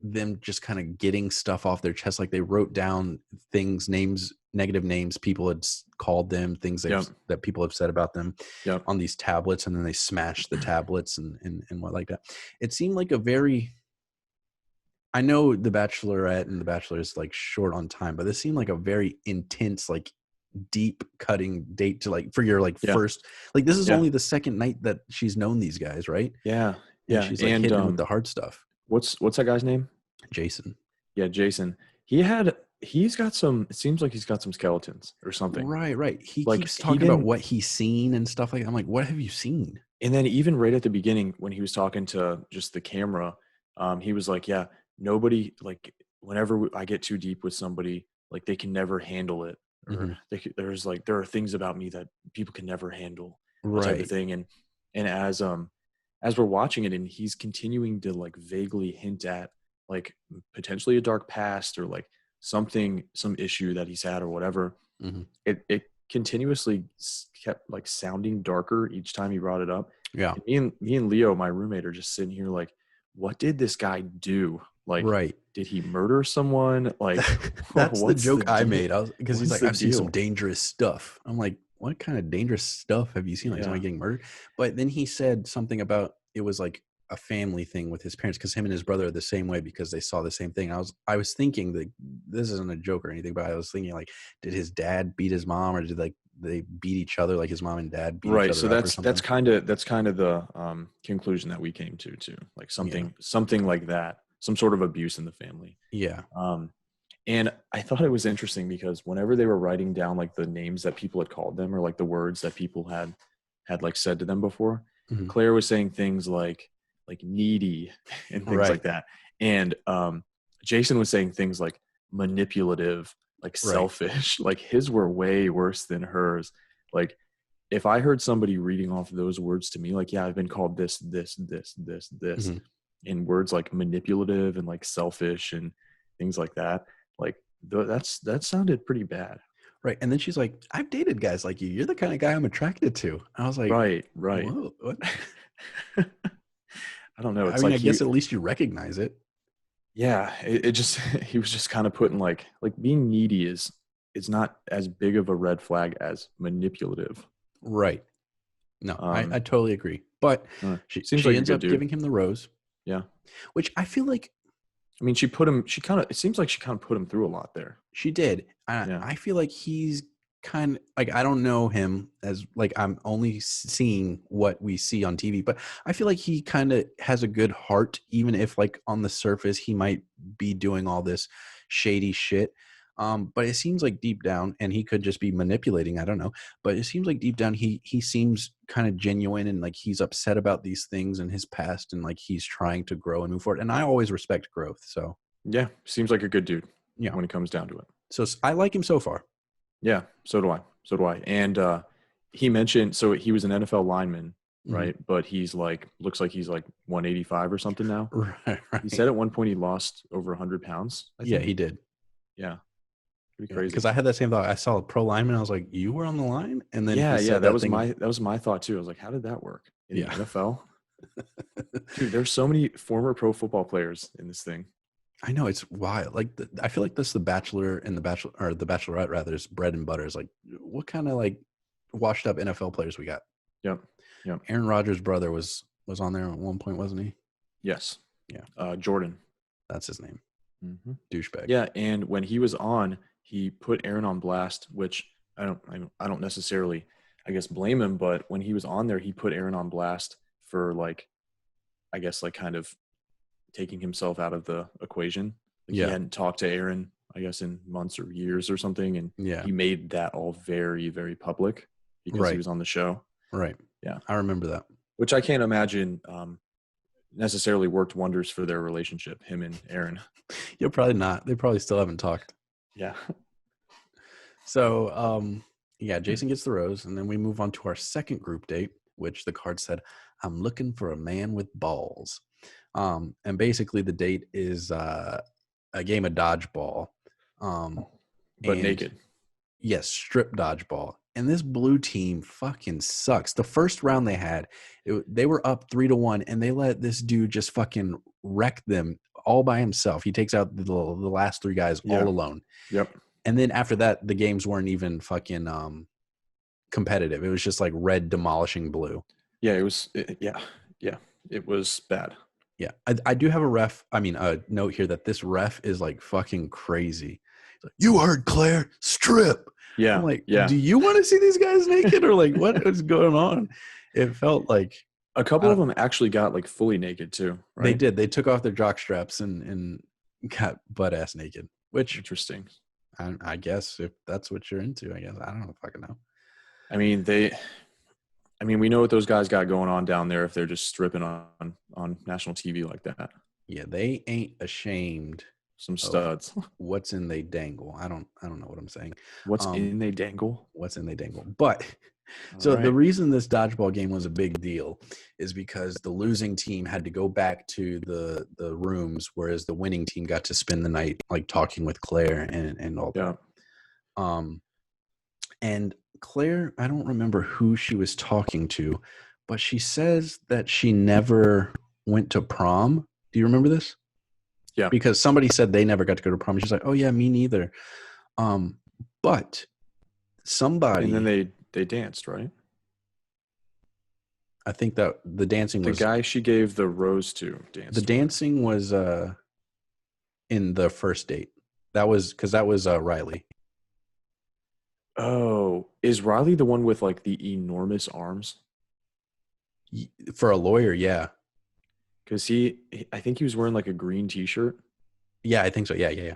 them just kind of getting stuff off their chest. Like they wrote down things, names, negative names people had called them, things that people have said about them on these tablets, and then they smashed the tablets and what like that. It seemed like a very, I know The Bachelorette and The Bachelor is like short on time, but this seemed like a very intense, like deep cutting date to like for your like first, like this is only the second night that she's known these guys, right? Yeah. And she's like hitting with the hard stuff. What's that guy's name? Jason. Yeah, Jason. He's got some, it seems like he's got some skeletons or something. Right. He keeps talking about what he's seen and stuff like that. I'm like, what have you seen? And then even right at the beginning when he was talking to just the camera, he was like, yeah, nobody, like whenever I get too deep with somebody, like they can never handle it. Or there are things about me that people can never handle, type of thing. And as we're watching it, and he's continuing to like vaguely hint at like potentially a dark past or like some issue that he's had or whatever. It continuously kept like sounding darker each time he brought it up. Yeah. And me and Leo, my roommate, are just sitting here like, what did this guy do? Like, did he murder someone? Like, that's the joke I made. Because he's like, I've seen some dangerous stuff. I'm like, what kind of dangerous stuff have you seen? Like someone getting murdered? But then he said something about it was like a family thing with his parents, because him and his brother are the same way because they saw the same thing. I was thinking that this isn't a joke or anything, but I was thinking like, did his dad beat his mom, or did like they beat each other, like his mom and dad beat each other? So that's kind of the conclusion that we came to too, like something like that, some sort of abuse in the family. Yeah. And I thought it was interesting because whenever they were writing down like the names that people had called them or like the words that people had like said to them before, Claire was saying things like needy and things like that. And Jason was saying things like manipulative, like selfish. Like his were way worse than hers. Like if I heard somebody reading off those words to me, like, yeah, I've been called this, in words like manipulative and like selfish and things like that, like that sounded pretty bad. Right. And then she's like, I've dated guys like you. You're the kind of guy I'm attracted to. I was like, right. Whoa, what? I don't know. It's I guess at least you recognize it. Yeah. It just, he was just kind of putting like being needy is not as big of a red flag as manipulative. Right. No, I totally agree. But she like ends up giving him the rose. Yeah. Which I feel like, I mean, it seems like she kind of put him through a lot there. She did. I feel like he's kind of like, I don't know him as like, I'm only seeing what we see on TV, but I feel like he kind of has a good heart, even if like on the surface, he might be doing all this shady shit. But it seems like deep down, and he could just be manipulating, I don't know, but it seems like deep down, he seems kind of genuine, and like he's upset about these things in his past, and like he's trying to grow and move forward. And I always respect growth. So yeah, seems like a good dude. Yeah, when it comes down to it. So I like him so far. Yeah, so do I. And he mentioned, so he was an NFL lineman, right? But he's like, looks like he's like 185 or something now. Right. He said at one point he lost over 100 pounds. I think. Yeah, he did. Yeah, pretty Yeah, crazy. because I had that same thought. I saw a pro lineman. I was like, "You were on the line," and then yeah, he yeah, said that that was thing. my thought too. I was like, how did that work in the Yeah. NFL? Dude, there's so many former pro football players in this thing. I know, it's wild. Like I feel like this the Bachelor and the Bachelor or the Bachelorette rather is bread and butter. Is like what kind of like washed up NFL players we got? Yep. Yep. Aaron Rodgers' brother was on there at one point, wasn't he? Yes. Yeah. Jordan. That's his name. Mm-hmm. Douchebag. Yeah, and when he was on, he put Aaron on blast, which I don't necessarily, I guess, blame him. But when he was on there, he put Aaron on blast for like, I guess, like kind of taking himself out of the equation. Like Yeah. He hadn't talked to Aaron, I guess, in months or years or something, and Yeah. he made that all very, very public because Right. he was on the show. Right. Yeah, I remember that. which I can't imagine necessarily worked wonders for their relationship, him and Aaron. Yeah, probably not. They probably still haven't talked. Yeah. So, yeah, Jason gets the rose, and then we move on to our second group date, which the card said, "I'm looking for a man with balls." And basically the date is a game of dodgeball. But naked. Yes, strip dodgeball. And this blue team fucking sucks. The first round they had, they were up 3-1, and they let this dude just fucking wreck them all by himself. He takes out the last three guys all alone. Yep. And then after that, the games weren't even fucking competitive. It was just like red demolishing blue. Yeah, it was. It was bad. Yeah, I do have a note here that this ref is like fucking crazy. Like, you heard Claire, strip. Yeah. I'm like, yeah. Do you want to see these guys naked or like what is going on? It felt like a couple of them actually got like fully naked too. Right? They did. They took off their jock straps and got butt ass naked. Which interesting. I guess if that's what you're into, I guess I don't know if I can know. I mean, we know what those guys got going on down there if they're just stripping on national TV like that. Yeah, they ain't ashamed. Some studs. What's in they dangle? I don't know what I'm saying. What's in they dangle? What's in they dangle? But so the reason this dodgeball game was a big deal is because the losing team had to go back to the rooms, whereas the winning team got to spend the night like talking with Claire and all that. And Claire, I don't remember who she was talking to, but she says that she never went to prom. Do you remember this? Yeah. Because somebody said they never got to go to prom. She's like, oh yeah, me neither. But somebody. And then they danced, right? I think that the dancing was. The guy she gave the rose to danced. The dancing was in the first date. That was Riley. Oh, is Riley the one with like the enormous arms? For a lawyer, yeah. Because I think he was wearing like a green T-shirt. Yeah, I think so. Yeah.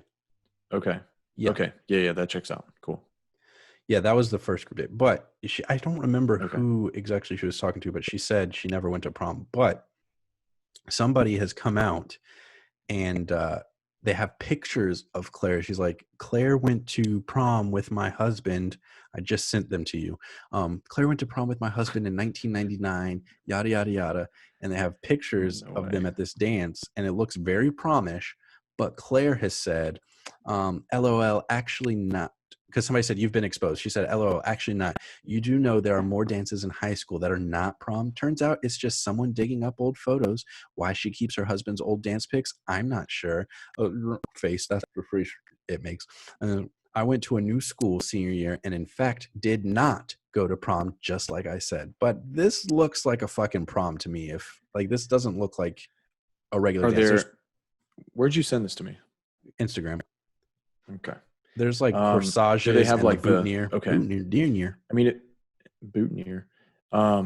Okay. Yeah. Okay. Yeah, that checks out. Cool. Yeah, that was the first group date. But I don't remember who exactly she was talking to, but she said she never went to prom. But somebody has come out and they have pictures of Claire. She's like, Claire went to prom with my husband. I just sent them to you. Claire went to prom with my husband in 1999, yada, yada, yada. And they have pictures of them at this dance, and it looks very promish. But Claire has said, LOL, actually not. Because somebody said, you've been exposed. She said, LOL, actually not. You do know there are more dances in high school that are not prom. Turns out it's just someone digging up old photos. Why she keeps her husband's old dance pics, I'm not sure. Face, that's the face it makes. I went to a new school senior year and in fact did not go to prom, just like I said. But this looks like a fucking prom to me. If like this doesn't look like a regular dance. Where'd you send this to me? Instagram. Okay. There's like corsages. Do they have like boutonniere? Okay. Boutonniere. I mean, boutonniere. I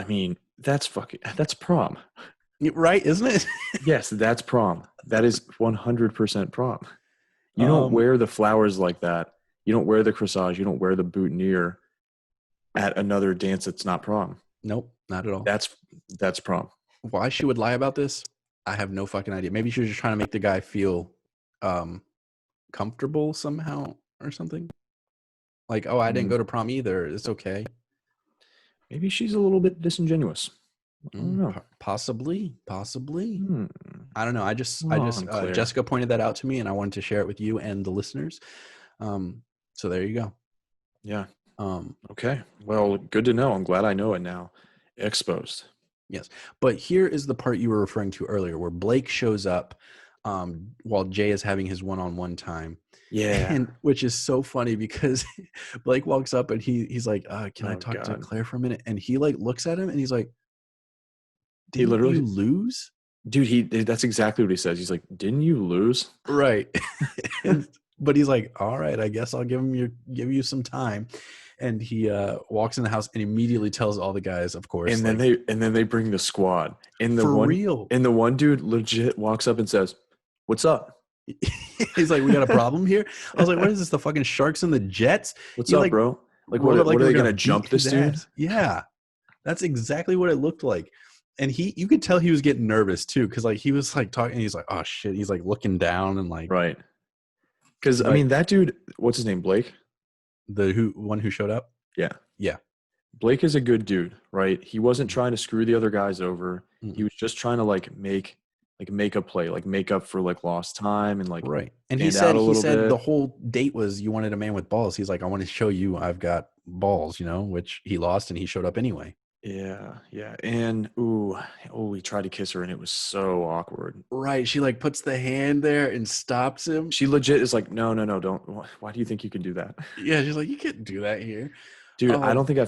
mean, that's prom. Right, isn't it? Yes, that's prom. That is 100% prom. You don't wear the flowers like that. You don't wear the corsage. You don't wear the boutonniere at another dance that's not prom. Nope, not at all. That's prom. Why she would lie about this, I have no fucking idea. Maybe she was just trying to make the guy feel comfortable somehow or something. Like, oh, I didn't go to prom either. It's okay. Maybe she's a little bit disingenuous. I don't know. Possibly. I don't know. Claire. Jessica pointed that out to me, and I wanted to share it with you and the listeners. So there you go. Yeah. Okay. Well, good to know. I'm glad I know it now. Exposed. Yes. But here is the part you were referring to earlier, where Blake shows up while Jay is having his one-on-one time. Yeah. And which is so funny because Blake walks up and he's like, can I talk to Claire for a minute? And he like looks at him and he's like, didn't you lose? Dude, that's exactly what he says. He's like, didn't you lose? Right. But he's like, all right, I guess I'll give you some time. And he walks in the house and immediately tells all the guys, of course. And then they bring the squad. And the real. And the one dude legit walks up and says, "What's up?" He's like, "We got a problem here." I was like, "What is this? The fucking Sharks and the Jets?" What's up, bro? Like, what are they gonna jump this dude? Yeah, that's exactly what it looked like. And you could tell he was getting nervous too, because like he was like talking, and he's like, "Oh shit," he's like looking down and like, right. Because I mean, that dude, what's his name, Blake? The one who showed up. Yeah. Blake is a good dude, right? He wasn't trying to screw the other guys over. He was just trying to like make a play, like make up for like lost time and like right. And he said the whole date was you wanted a man with balls. He's like, I want to show you I've got balls, which he lost and he showed up anyway. Yeah. And he tried to kiss her and it was so awkward. Right. She like puts the hand there and stops him. She legit is like, no, don't. Why do you think you can do that? Yeah, she's like, you can't do that here. Dude, I don't think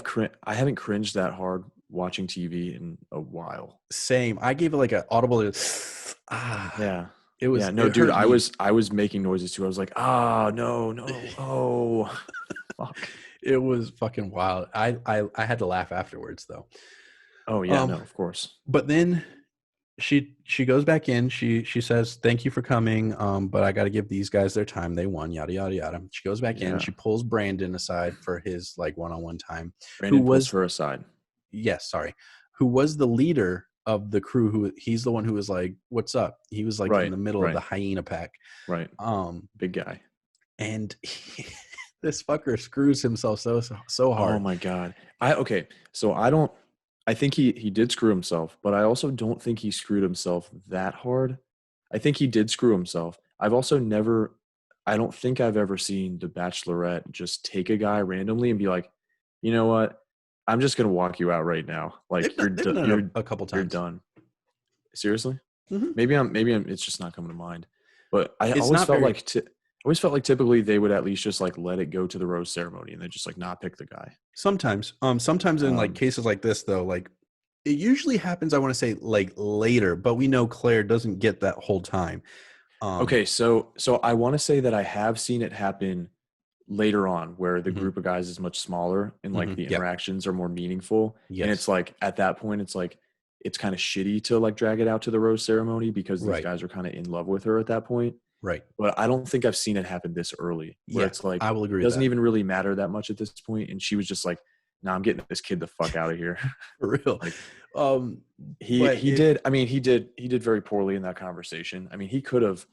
I haven't cringed that hard watching TV in a while. Same. I gave it like an audible yeah. It was dude, I was making noises too. I was like, no, oh fuck. It was fucking wild. I had to laugh afterwards though. Oh yeah, no, of course. But then she goes back in. She says, "Thank you for coming. But I got to give these guys their time. They won. Yada yada yada." She goes back in. She pulls Brandon aside for his like one-on-one time. Brandon pulls her aside. Yes, sorry. Who was the leader of the crew? He's the one who was like, "What's up?" He was like in the middle of the hyena pack. Right. Big guy. And this fucker screws himself so hard. Oh my god. I think he did screw himself, but I also don't think he screwed himself that hard. I think he did screw himself. I don't think I've ever seen the Bachelorette just take a guy randomly and be like, you know what? I'm just going to walk you out right now. Like you're a couple times. You're done. Seriously? Mm-hmm. Maybe it's just not coming to mind. But I always felt like typically they would at least just like let it go to the rose ceremony and they just like not pick the guy. Sometimes in like cases like this though, like it usually happens, I want to say like later, but we know Claire doesn't get that whole time. Okay. So I want to say that I have seen it happen later on where the group of guys is much smaller and like the interactions are more meaningful. Yes. And it's like, at that point, it's like, it's kind of shitty to like drag it out to the rose ceremony because these guys are kind of in love with her at that point. Right. But I don't think I've seen it happen this early where it's like, I will agree. It doesn't even really matter that much at this point. And she was just like, nah, I'm getting this kid the fuck out of here. For real. Like, he did very poorly in that conversation. I mean, he could have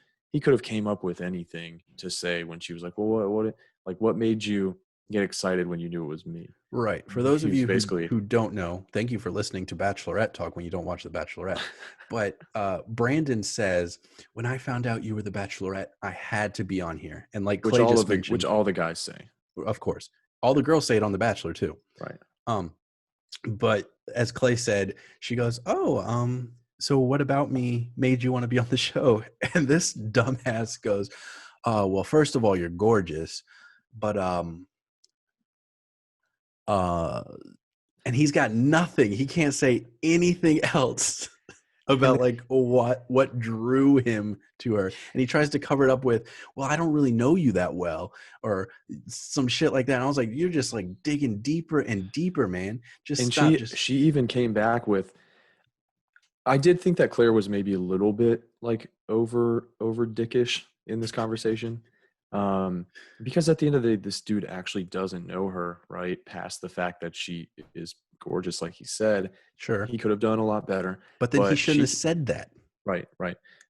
came up with anything to say when she was like, well, what made you get excited when you knew it was me? Right. For those of you who don't know, thank you for listening to Bachelorette Talk when you don't watch The Bachelorette. But Brandon says, when I found out you were the Bachelorette, I had to be on here. And like Clay just mentioned, which all the guys say. Of course. All the girls say it on The Bachelor too. Right. But as Clay said, she goes, so what about me made you want to be on the show? And this dumbass goes, well, first of all, you're gorgeous, but and he's got nothing. He can't say anything else about like what drew him to her. And he tries to cover it up with, well, I don't really know you that well, or some shit like that. And I was like, you're just like digging deeper and deeper, man. She even came back with, I did think that Claire was maybe a little bit like over dickish in this conversation. Because at the end of the day, this dude actually doesn't know her, right? Past the fact that she is gorgeous, like he said. Sure. He could have done a lot better. But then he shouldn't have said that. Right.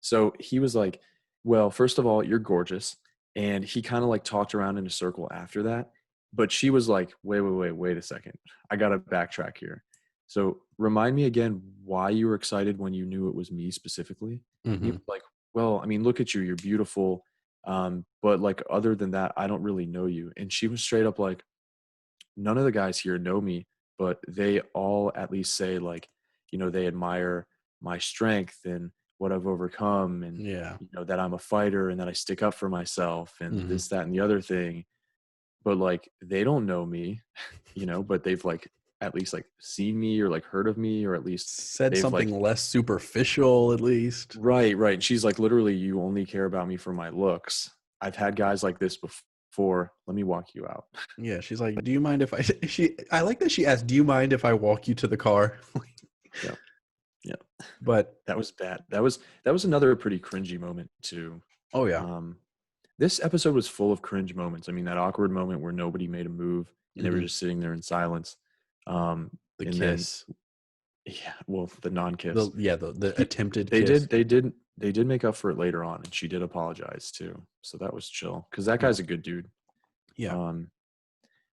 So he was like, well, first of all, you're gorgeous. And he kind of like talked around in a circle after that. but she was like, wait a second. I got to backtrack here. So remind me again why you were excited when you knew it was me specifically. And he Mm-hmm. was like, well, I mean, look at you. You're beautiful. But like, other than that, I don't really know you. And she was straight up like, none of the guys here know me, but they all at least say like, they admire my strength and what I've overcome, and Yeah. that I'm a fighter and that I stick up for myself and Mm-hmm. this, that, and the other thing. But like, they don't know me, but they've like at least like seen me or like heard of me, or at least Said they've like, something less superficial, at least. right. And she's like, literally, you only care about me for my looks. I've had guys like this before. Let me walk you out. Yeah, she's like, "Do you mind if I?" I like that she asked, "Do you mind if I walk you to the car?" Yeah. Yeah. But That was bad. That was another pretty cringy moment too. oh yeah, Um, this episode was full of cringe moments. I mean, that awkward moment where nobody made a move and they were mm-hmm. just sitting there in silence. The And then, kiss, yeah, well, the non-kiss. the He, attempted they kiss. did, they did, they did make up for it later on, and she did apologize too. So that was chill because that Oh, guy's a good dude. yeah, Um,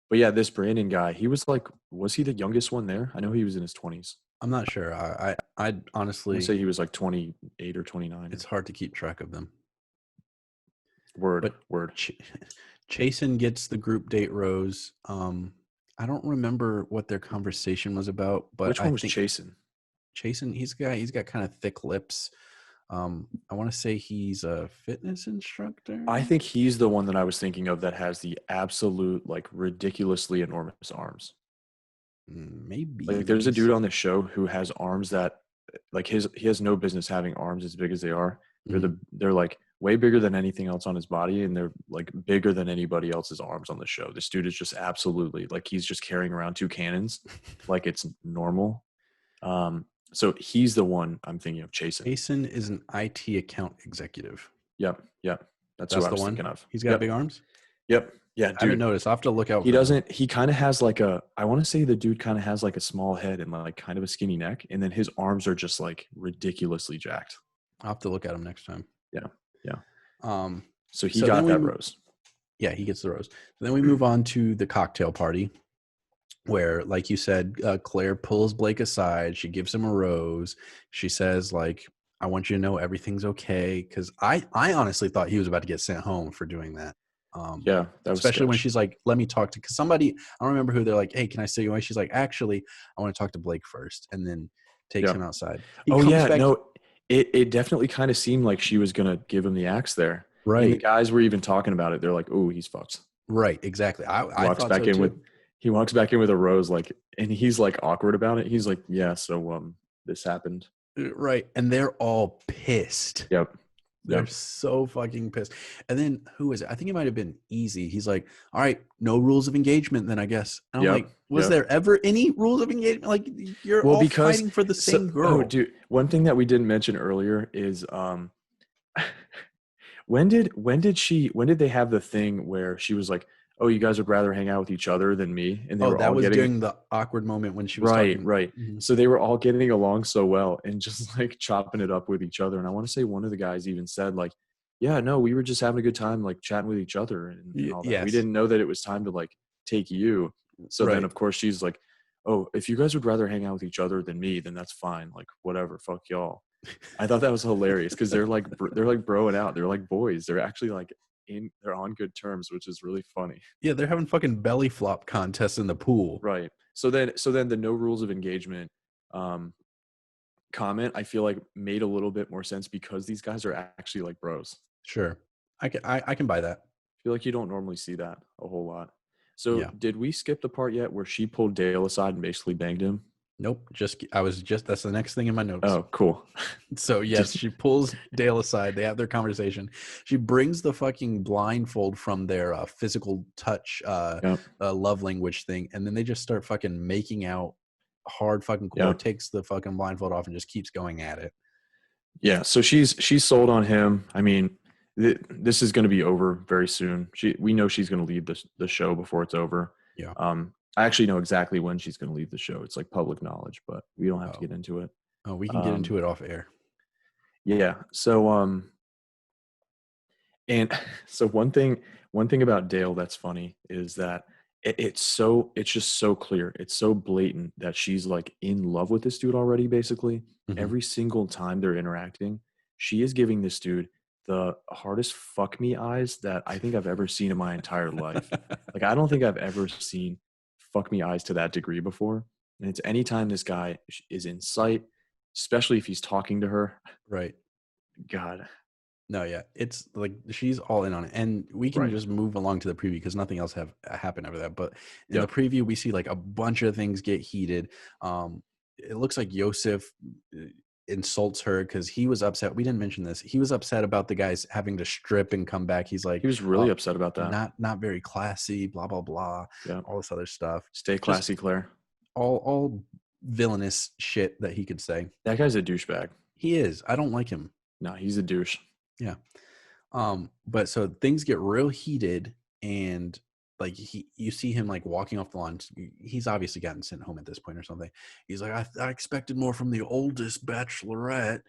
but yeah, this Brandon guy, he was like, was he the youngest one there? I know he was in his 20s. I'm not sure. I I want to honestly, say he was like 28 or 29. it's hard to keep track of them. Word, But word. Chasen gets the group date rose. I don't remember what their conversation was about, but Which I one was think Chasen? Chasen, he's got kind of thick lips. I want to say he's a fitness instructor. I think he's the one that I was thinking of that has the absolute, like, ridiculously enormous arms. Maybe Like, let there's me a dude see. on the show who has arms that, like, he has no business having arms as big as they are. Mhm. They're like way bigger than anything else on his body, and they're like bigger than anybody else's arms on the show. This dude is just absolutely like, he's just carrying around two cannons, like it's normal. So he's the one I'm thinking of chasing. Chasen is an IT account executive. Yep. That's who That's I the was one. thinking of. He's got big Yep. arms. Yep. Yeah, I haven't dude. noticed. I have to look out He for him. doesn't, he kind of has like I want to say the dude kind of has like a small head and like kind of a skinny neck. And then his arms are just like ridiculously jacked. I'll have to look at him next time. Yeah. Yeah. Um, So he so then got we that rose. yeah, he gets the rose. Then we move on to the cocktail party, where, like you said, Claire pulls Blake aside. She gives him a rose. She says, like, I want you to know everything's okay. Because I honestly thought he was about to get sent home for doing that. Yeah. That was Especially when sketch. she's like, let me talk to, because somebody, I don't remember who, they're like, hey, can I stay away? She's like, actually, I want to talk to Blake first. And then takes Yeah. him outside. He Oh comes yeah. back. No, it definitely kind of seemed like she was going to give him the axe there. And the Right. guys were even talking about it. They're like, oh, he's fucked. Right. Exactly. He I walks thought back so in too. he walks back in with a rose, like, and he's like awkward about it. He's like, yeah, so this happened. Right. And they're all pissed. Yep. They're so fucking pissed. And then who is it? I think it might have been Easy. He's like, all right, no rules of engagement then, I guess. And I'm like, was there ever any rules of engagement? Like, you're all because fighting for the same girl. Oh dude, one thing that we didn't mention earlier is when did they have the thing where she was like, oh, you guys would rather hang out with each other than me, and they were That all was getting during the awkward moment when she was talking. right. Mhm. So they were all getting along so well and just like chopping it up with each other. And I want to say one of the guys even said like, yeah, no, we were just having a good time, like chatting with each other and all that. We Yes. didn't know that it was time to like take you. So then Right. of course she's like, oh, if you guys would rather hang out with each other than me, then that's fine. Like, whatever, fuck y'all. I thought that was hilarious because they're like broing out. They're like boys. They're actually like they're on good terms, which is really funny. Yeah, they're having fucking belly flop contests in the pool. Right. So then the no rules of engagement comment, I feel like, made a little bit more sense because these guys are actually like bros. Sure. I can buy that. I feel like you don't normally see that a whole lot. So Yeah. did we skip the part yet where she pulled Dale aside and basically banged him? Nope. That's the next thing in my notes. Oh, cool. So yes, she pulls Dale aside. They have their conversation. She brings the fucking blindfold from their physical touch, love language thing, and then they just start fucking making out hard fucking core. Yep. Takes the fucking blindfold off and just keeps going at it. Yeah. So she's sold on him. I mean, this is going to be over very soon. We know she's going to leave the show before it's over. Yeah. I actually know exactly when she's going to leave the show. It's like public knowledge, but we don't have to get into it. Oh, we can get into it off air. Yeah. So and so one thing about Dale that's funny is that it's just so clear. It's so blatant that she's like in love with this dude already, basically. Mhm. Every single time they're interacting, she is giving this dude the hardest fuck me eyes that I think I've ever seen in my entire life. Like, I don't think I've ever seen fuck me eyes to that degree before. And it's anytime this guy is in sight, especially if he's talking to her. Right. God, No, yeah, it's like she's all in on it, and we can right. just move along to the preview because nothing else have happened over that. But in the Yep. preview, we see like a bunch of things get heated. It looks like Yosef insults her because he was upset. We didn't mention this. He was upset about the guys having to strip and come back. He's like, He was really upset about that. not very classy, blah blah blah, Yeah. all this other stuff. Stay Just classy, Claire. all villainous shit that he could say. That guy's a douchebag. He is. I don't like him. No, he's a douche. Yeah. But so things get real heated, and like you see him like walking off the lawn. He's obviously gotten sent home at this point or something. He's like, I expected more from the oldest Bachelorette,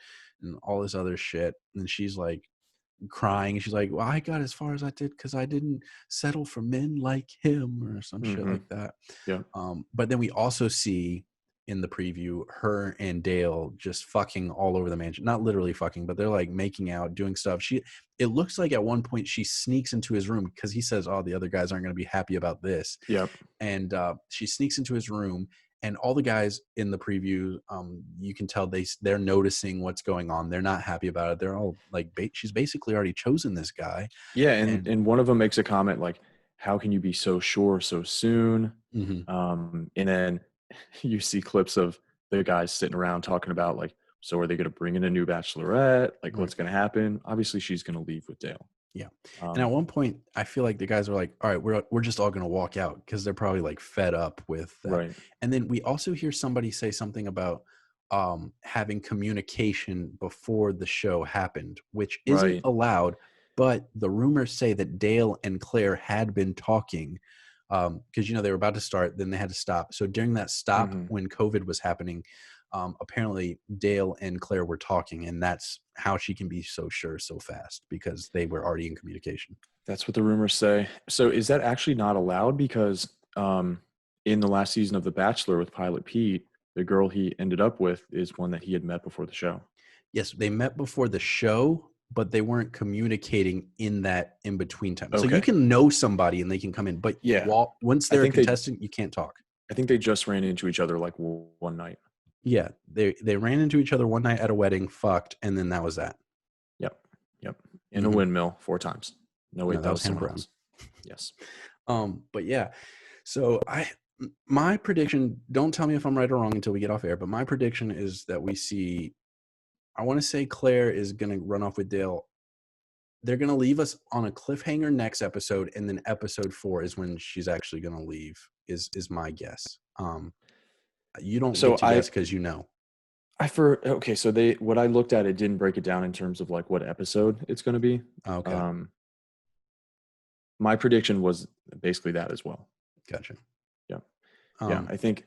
and all this other shit. And she's like crying. She's like, well, I got as far as I did because I didn't settle for men like him or some shit like that. Yeah. But then we also see in the preview her and Dale just fucking all over the mansion. Not literally fucking, but they're like making out, doing stuff. It looks like at one point she sneaks into his room because he says, oh, the other guys aren't going to be happy about this. Yep. And she sneaks into his room, and all the guys in the preview, you can tell they're noticing what's going on. They're not happy about it. They're all like, she's basically already chosen this guy. Yeah, and one of them makes a comment like, how can you be so sure so soon? And then you see clips of the guys sitting around talking about like, so are they going to bring in a new Bachelorette? Like, what's going to happen? Obviously, she's going to leave with Dale. Yeah. And at one point, I feel like the guys are like, all right, we're just all going to walk out because they're probably like fed up with that. Right. And then we also hear somebody say something about having communication before the show happened, which isn't allowed. But the rumors say that Dale and Claire had been talking because, they were about to start, then they had to stop. So during that stop, when COVID was happening, apparently Dale and Claire were talking, and that's how she can be so sure so fast because they were already in communication. That's what the rumors say. So is that actually not allowed? Because in the last season of The Bachelor with Pilot Pete, the girl he ended up with is one that he had met before the show. Yes, they met before the show, but they weren't communicating in that in-between time. Okay. So you can know somebody and they can come in, but once they're a contestant, you can't talk. I think they just ran into each other like one night. Yeah, they ran into each other one night at a wedding, fucked, and then that was that. Yep. In a windmill 4 times. No, wait, that was someone Brown. else. Yes. But yeah, so my prediction, don't tell me if I'm right or wrong until we get off air, but my prediction is that we see, I want to say Claire is going to run off with Dale. They're going to leave us on a cliffhanger next episode, and then episode 4 is when she's actually going to leave, is my guess. You don't get to guess because so what I looked at, it didn't break it down in terms of like what episode it's going to be. Okay. My prediction was basically that as well. Gotcha. Yeah. I think,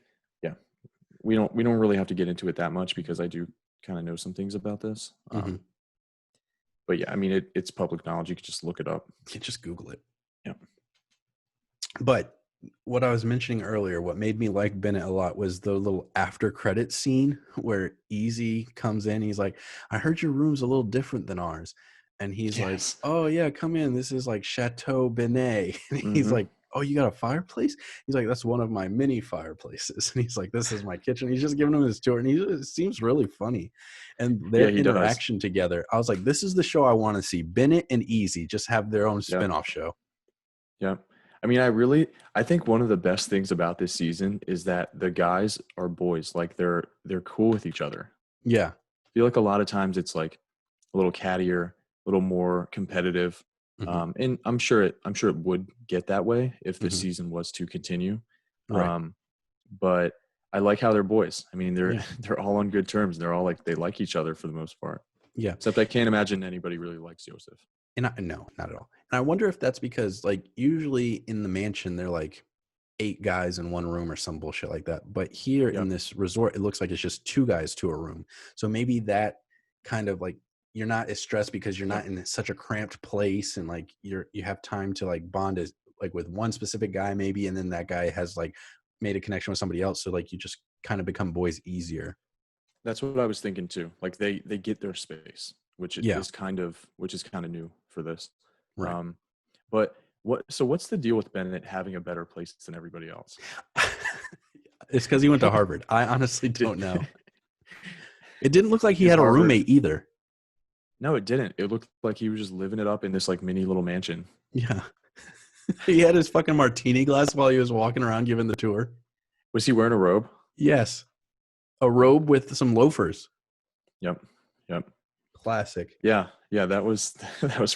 we don't really have to get into it that much because I do kind of know some things about this. But yeah, I mean, it's public knowledge. You can just look it up. You can just Google it. Yeah. But what I was mentioning earlier, what made me like Bennett a lot was the little after credit scene where Easy comes in. He's like, I heard your room's a little different than ours. And he's like, oh yeah, come in. This is like Chateau Benet. And he's like, oh, you got a fireplace? He's like, that's one of my many fireplaces. And he's like, this is my kitchen. He's just giving him his tour. And it seems really funny. And their interaction together, I was like, this is the show I want to see. Bennett and Easy just have their own spinoff show. Yeah. I mean, I think one of the best things about this season is that the guys are boys. Like they're cool with each other. Yeah. I feel like a lot of times it's like a little cattier, a little more competitive. And I'm sure it would get that way if the season was to continue. Right. But I like how they're boys. I mean, they're all on good terms. They're all like, they like each other for the most part. Yeah. Except I can't imagine anybody really likes Yosef. And no, not at all. And I wonder if that's because like usually in the mansion, they're like 8 guys in one room or some bullshit like that. But here in this resort, it looks like it's just 2 guys to a room. So maybe that kind of like, you're not as stressed because you're not in such a cramped place, and like you have time to like bond like with one specific guy maybe, and then that guy has like made a connection with somebody else, so like you just kind of become boys easier. That's what I was thinking too. Like they get their space, which Yeah. is kind of new for this. Right. But what's the deal with Bennett having a better place than everybody else? It's because he went to Harvard. I honestly don't know. It didn't look like he Is had a Harvard? roommate either. No, it didn't. It looked like he was just living it up in this like mini little mansion. Yeah. He had his fucking martini glass while he was walking around giving the tour. Was he wearing a robe? Yes. A robe with some loafers. Yep. Classic. Yeah, that was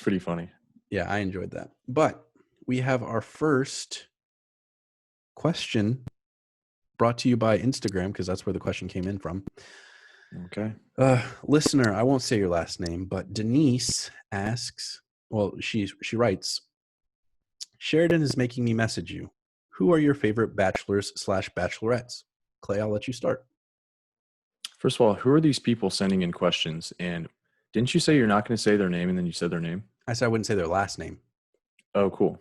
pretty funny. Yeah, I enjoyed that. But we have our first question brought to you by Instagram, because that's where the question came in from. Okay. Listener, I won't say your last name, but Denise asks, well, she writes, Sheridan is making me message you. Who are your favorite bachelors/bachelorettes? Clay, I'll let you start. First of all, who are these people sending in questions? And didn't you say you're not going to say their name, and then you said their name? I said I wouldn't say their last name. Oh, cool.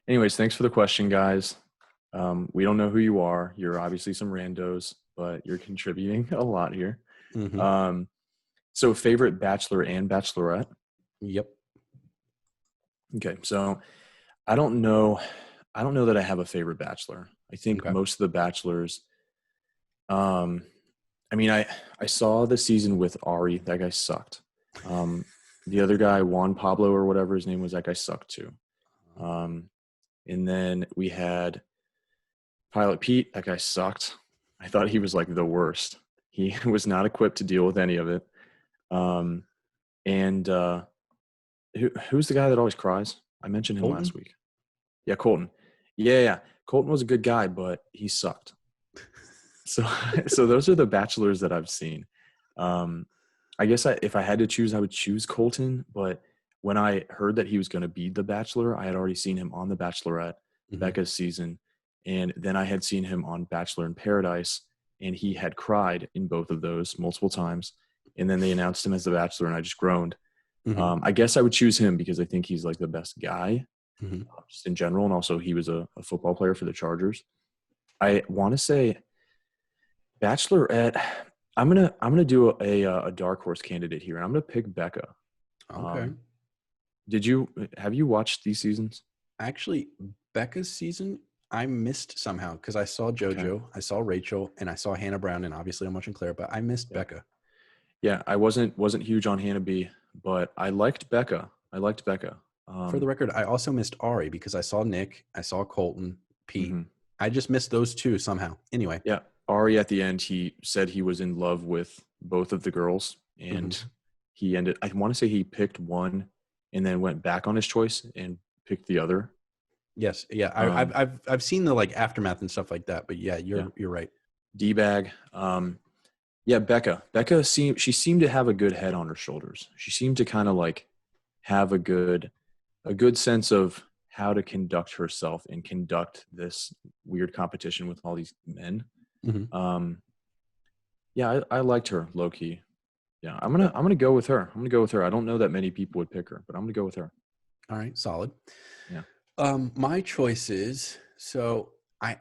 Anyways, thanks for the question, guys. We don't know who you are. You're obviously some randos, but you're contributing a lot here. Mm-hmm. So favorite bachelor and bachelorette? Yep. Okay, so I don't know that I have a favorite bachelor. I think most of the bachelors, I mean, I saw the season with Ari. That guy sucked. The other guy, Juan Pablo or whatever his name was, that guy sucked too. And then we had Pilot Pete. That guy sucked. I thought he was like the worst. He was not equipped to deal with any of it. And who's the guy that always cries? I mentioned him last week. Yeah, Colton. Yeah. Colton was a good guy, but he sucked. So those are the bachelors that I've seen. I guess if I had to choose, I would choose Colton. But when I heard that he was going to be the Bachelor, I had already seen him on The Bachelorette, Becca's season. And then I had seen him on Bachelor in Paradise, and he had cried in both of those multiple times. And then they announced him as the Bachelor, and I just groaned. I guess I would choose him because I think he's like the best guy just in general. And also he was a football player for the Chargers. I want to say Bachelorette. I'm gonna do a dark horse candidate here, and I'm gonna pick Becca. Okay. Have you watched these seasons? Actually, Becca's season I missed somehow because I saw JoJo, I saw Rachel, and I saw Hannah Brown, and obviously I'm watching Claire, but I missed Becca. Yeah, I wasn't huge on Hannah B, but I liked Becca. For the record, I also missed Ari because I saw Nick, I saw Colton, Pete. I just missed those two somehow. Anyway. Yeah, Ari at the end, he said he was in love with both of the girls, and he ended. I want to say he picked one, and then went back on his choice and picked the other. Yes, yeah, I've seen the like aftermath and stuff like that, but yeah, you're right. D-bag. Yeah, Becca seemed to have a good head on her shoulders. She seemed to kind of like have a good sense of how to conduct herself and conduct this weird competition with all these men. Yeah, I liked her low key. Yeah, I'm gonna go with her. I don't know that many people would pick her, but I'm gonna go with her. All right, solid. Yeah. My choices. So I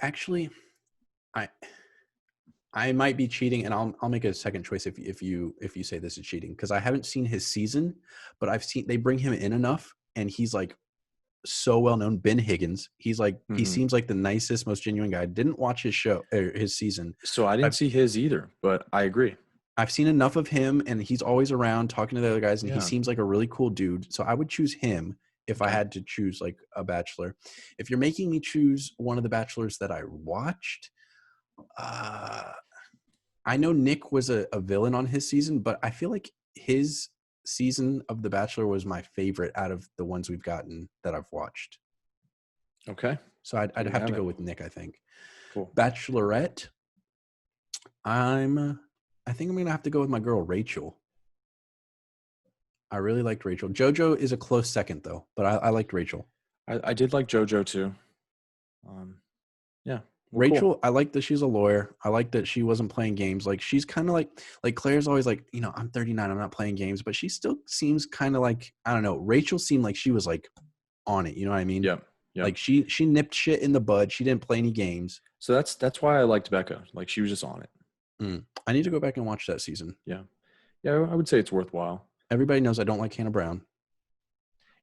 might be cheating, and I'll make a second choice if you say this is cheating, because I haven't seen his season, but I've seen they bring him in enough, and he's like so well known. Ben Higgins. He's like he seems like the nicest, most genuine guy. I didn't watch his show or his season, so I didn't see his either, but I agree. I've seen enough of him, and he's always around talking to the other guys, and he seems like a really cool dude. So I would choose him if I had to choose like a bachelor. If you're making me choose one of the bachelors that I watched, I know Nick was a villain on his season, but I feel like his season of The Bachelor was my favorite out of the ones we've gotten that I've watched. Okay. So I'd have to go with Nick, I think. Cool. Bachelorette, I think I'm going to have to go with my girl, Rachel. I really liked Rachel. JoJo is a close second, though, but I liked Rachel. I did like JoJo, too. Yeah. Well, Rachel, cool. I like that she's a lawyer. I like that she wasn't playing games. Like, she's kind of like Claire's always like, I'm 39, I'm not playing games, but she still seems kind of like, I don't know. Rachel seemed like she was like on it. You know what I mean? Yeah. Yeah. Like she nipped shit in the bud. She didn't play any games. So that's why I liked Becca. Like she was just on it. I need to go back and watch that season. Yeah. Yeah, I would say it's worthwhile. Everybody knows I don't like Hannah Brown.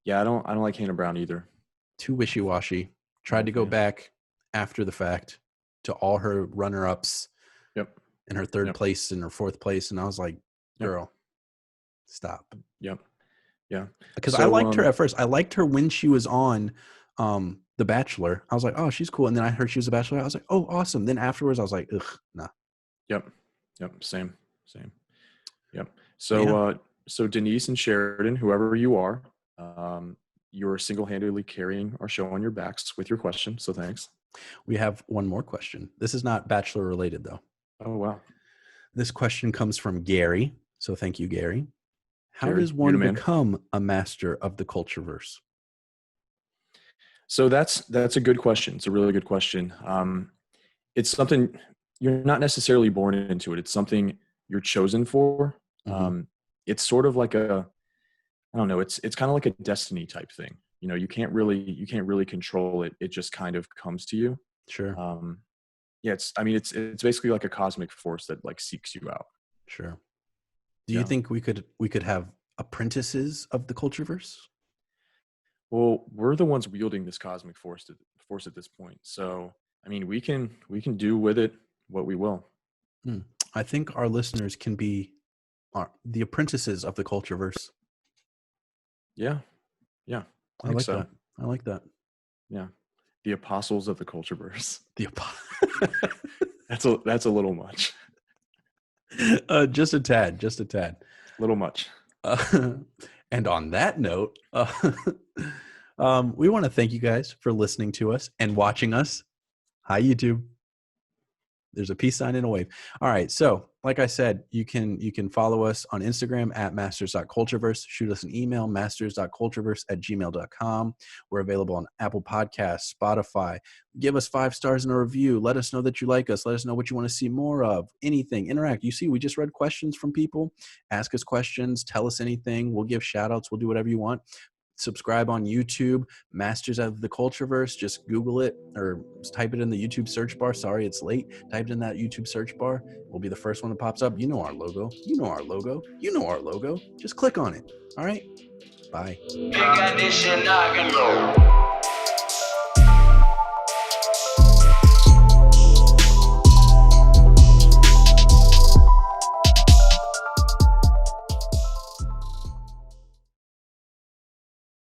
Yeah, I don't like Hannah Brown either. Too wishy-washy. Tried to go back after the fact to all her runner-ups. Yep. And her third place and her fourth place. And I was like, girl, stop. Yep. Yeah. Because I liked her at first. I liked her when she was on The Bachelor. I was like, oh, she's cool. And then I heard she was a Bachelor. I was like, oh, awesome. Then afterwards, I was like, ugh, nah. Yep. Same. Yep. So, so Denise and Sheridan, whoever you are, you're single-handedly carrying our show on your backs with your question. So thanks. We have one more question. This is not Bachelor related, though. Oh, wow. This question comes from Gary. So thank you, Gary. How Gary, does one become a master of the Cultureverse? So that's a good question. It's a really good question. It's something you're not necessarily born into it. It's something you're chosen for. It's sort of like I don't know. It's kind of like a destiny type thing. You know, you can't really control it. It just kind of comes to you. Sure. Yeah, it's basically like a cosmic force that like seeks you out. Sure. Do you think we could have apprentices of the Cultureverse? Well, we're the ones wielding this cosmic force at this point. So, I mean, we can do with it what we will. I think our listeners can be the apprentices of the Cultureverse. Yeah. I like that. I like that. Yeah. The apostles of the Cultureverse. That's a little much. Just a tad. A little much. And on that note, we want to thank you guys for listening to us and watching us. Hi, YouTube. There's a peace sign and a wave. All right. So like I said, you can follow us on Instagram at masters.cultureverse. Shoot us an email, masters.cultureverse@gmail.com. We're available on Apple Podcasts, Spotify. Give us 5 stars in a review. Let us know that you like us. Let us know what you want to see more of. Anything. Interact. You see, we just read questions from people. Ask us questions. Tell us anything. We'll give shout outs. We'll do whatever you want. Subscribe on YouTube, Masters of the Cultureverse. Just Google it or type it in the YouTube search bar. Sorry, it's late. Type it in that YouTube search bar. We'll be the first one that pops up. You know our logo. You know our logo. You know our logo. Just click on it. All right? Bye.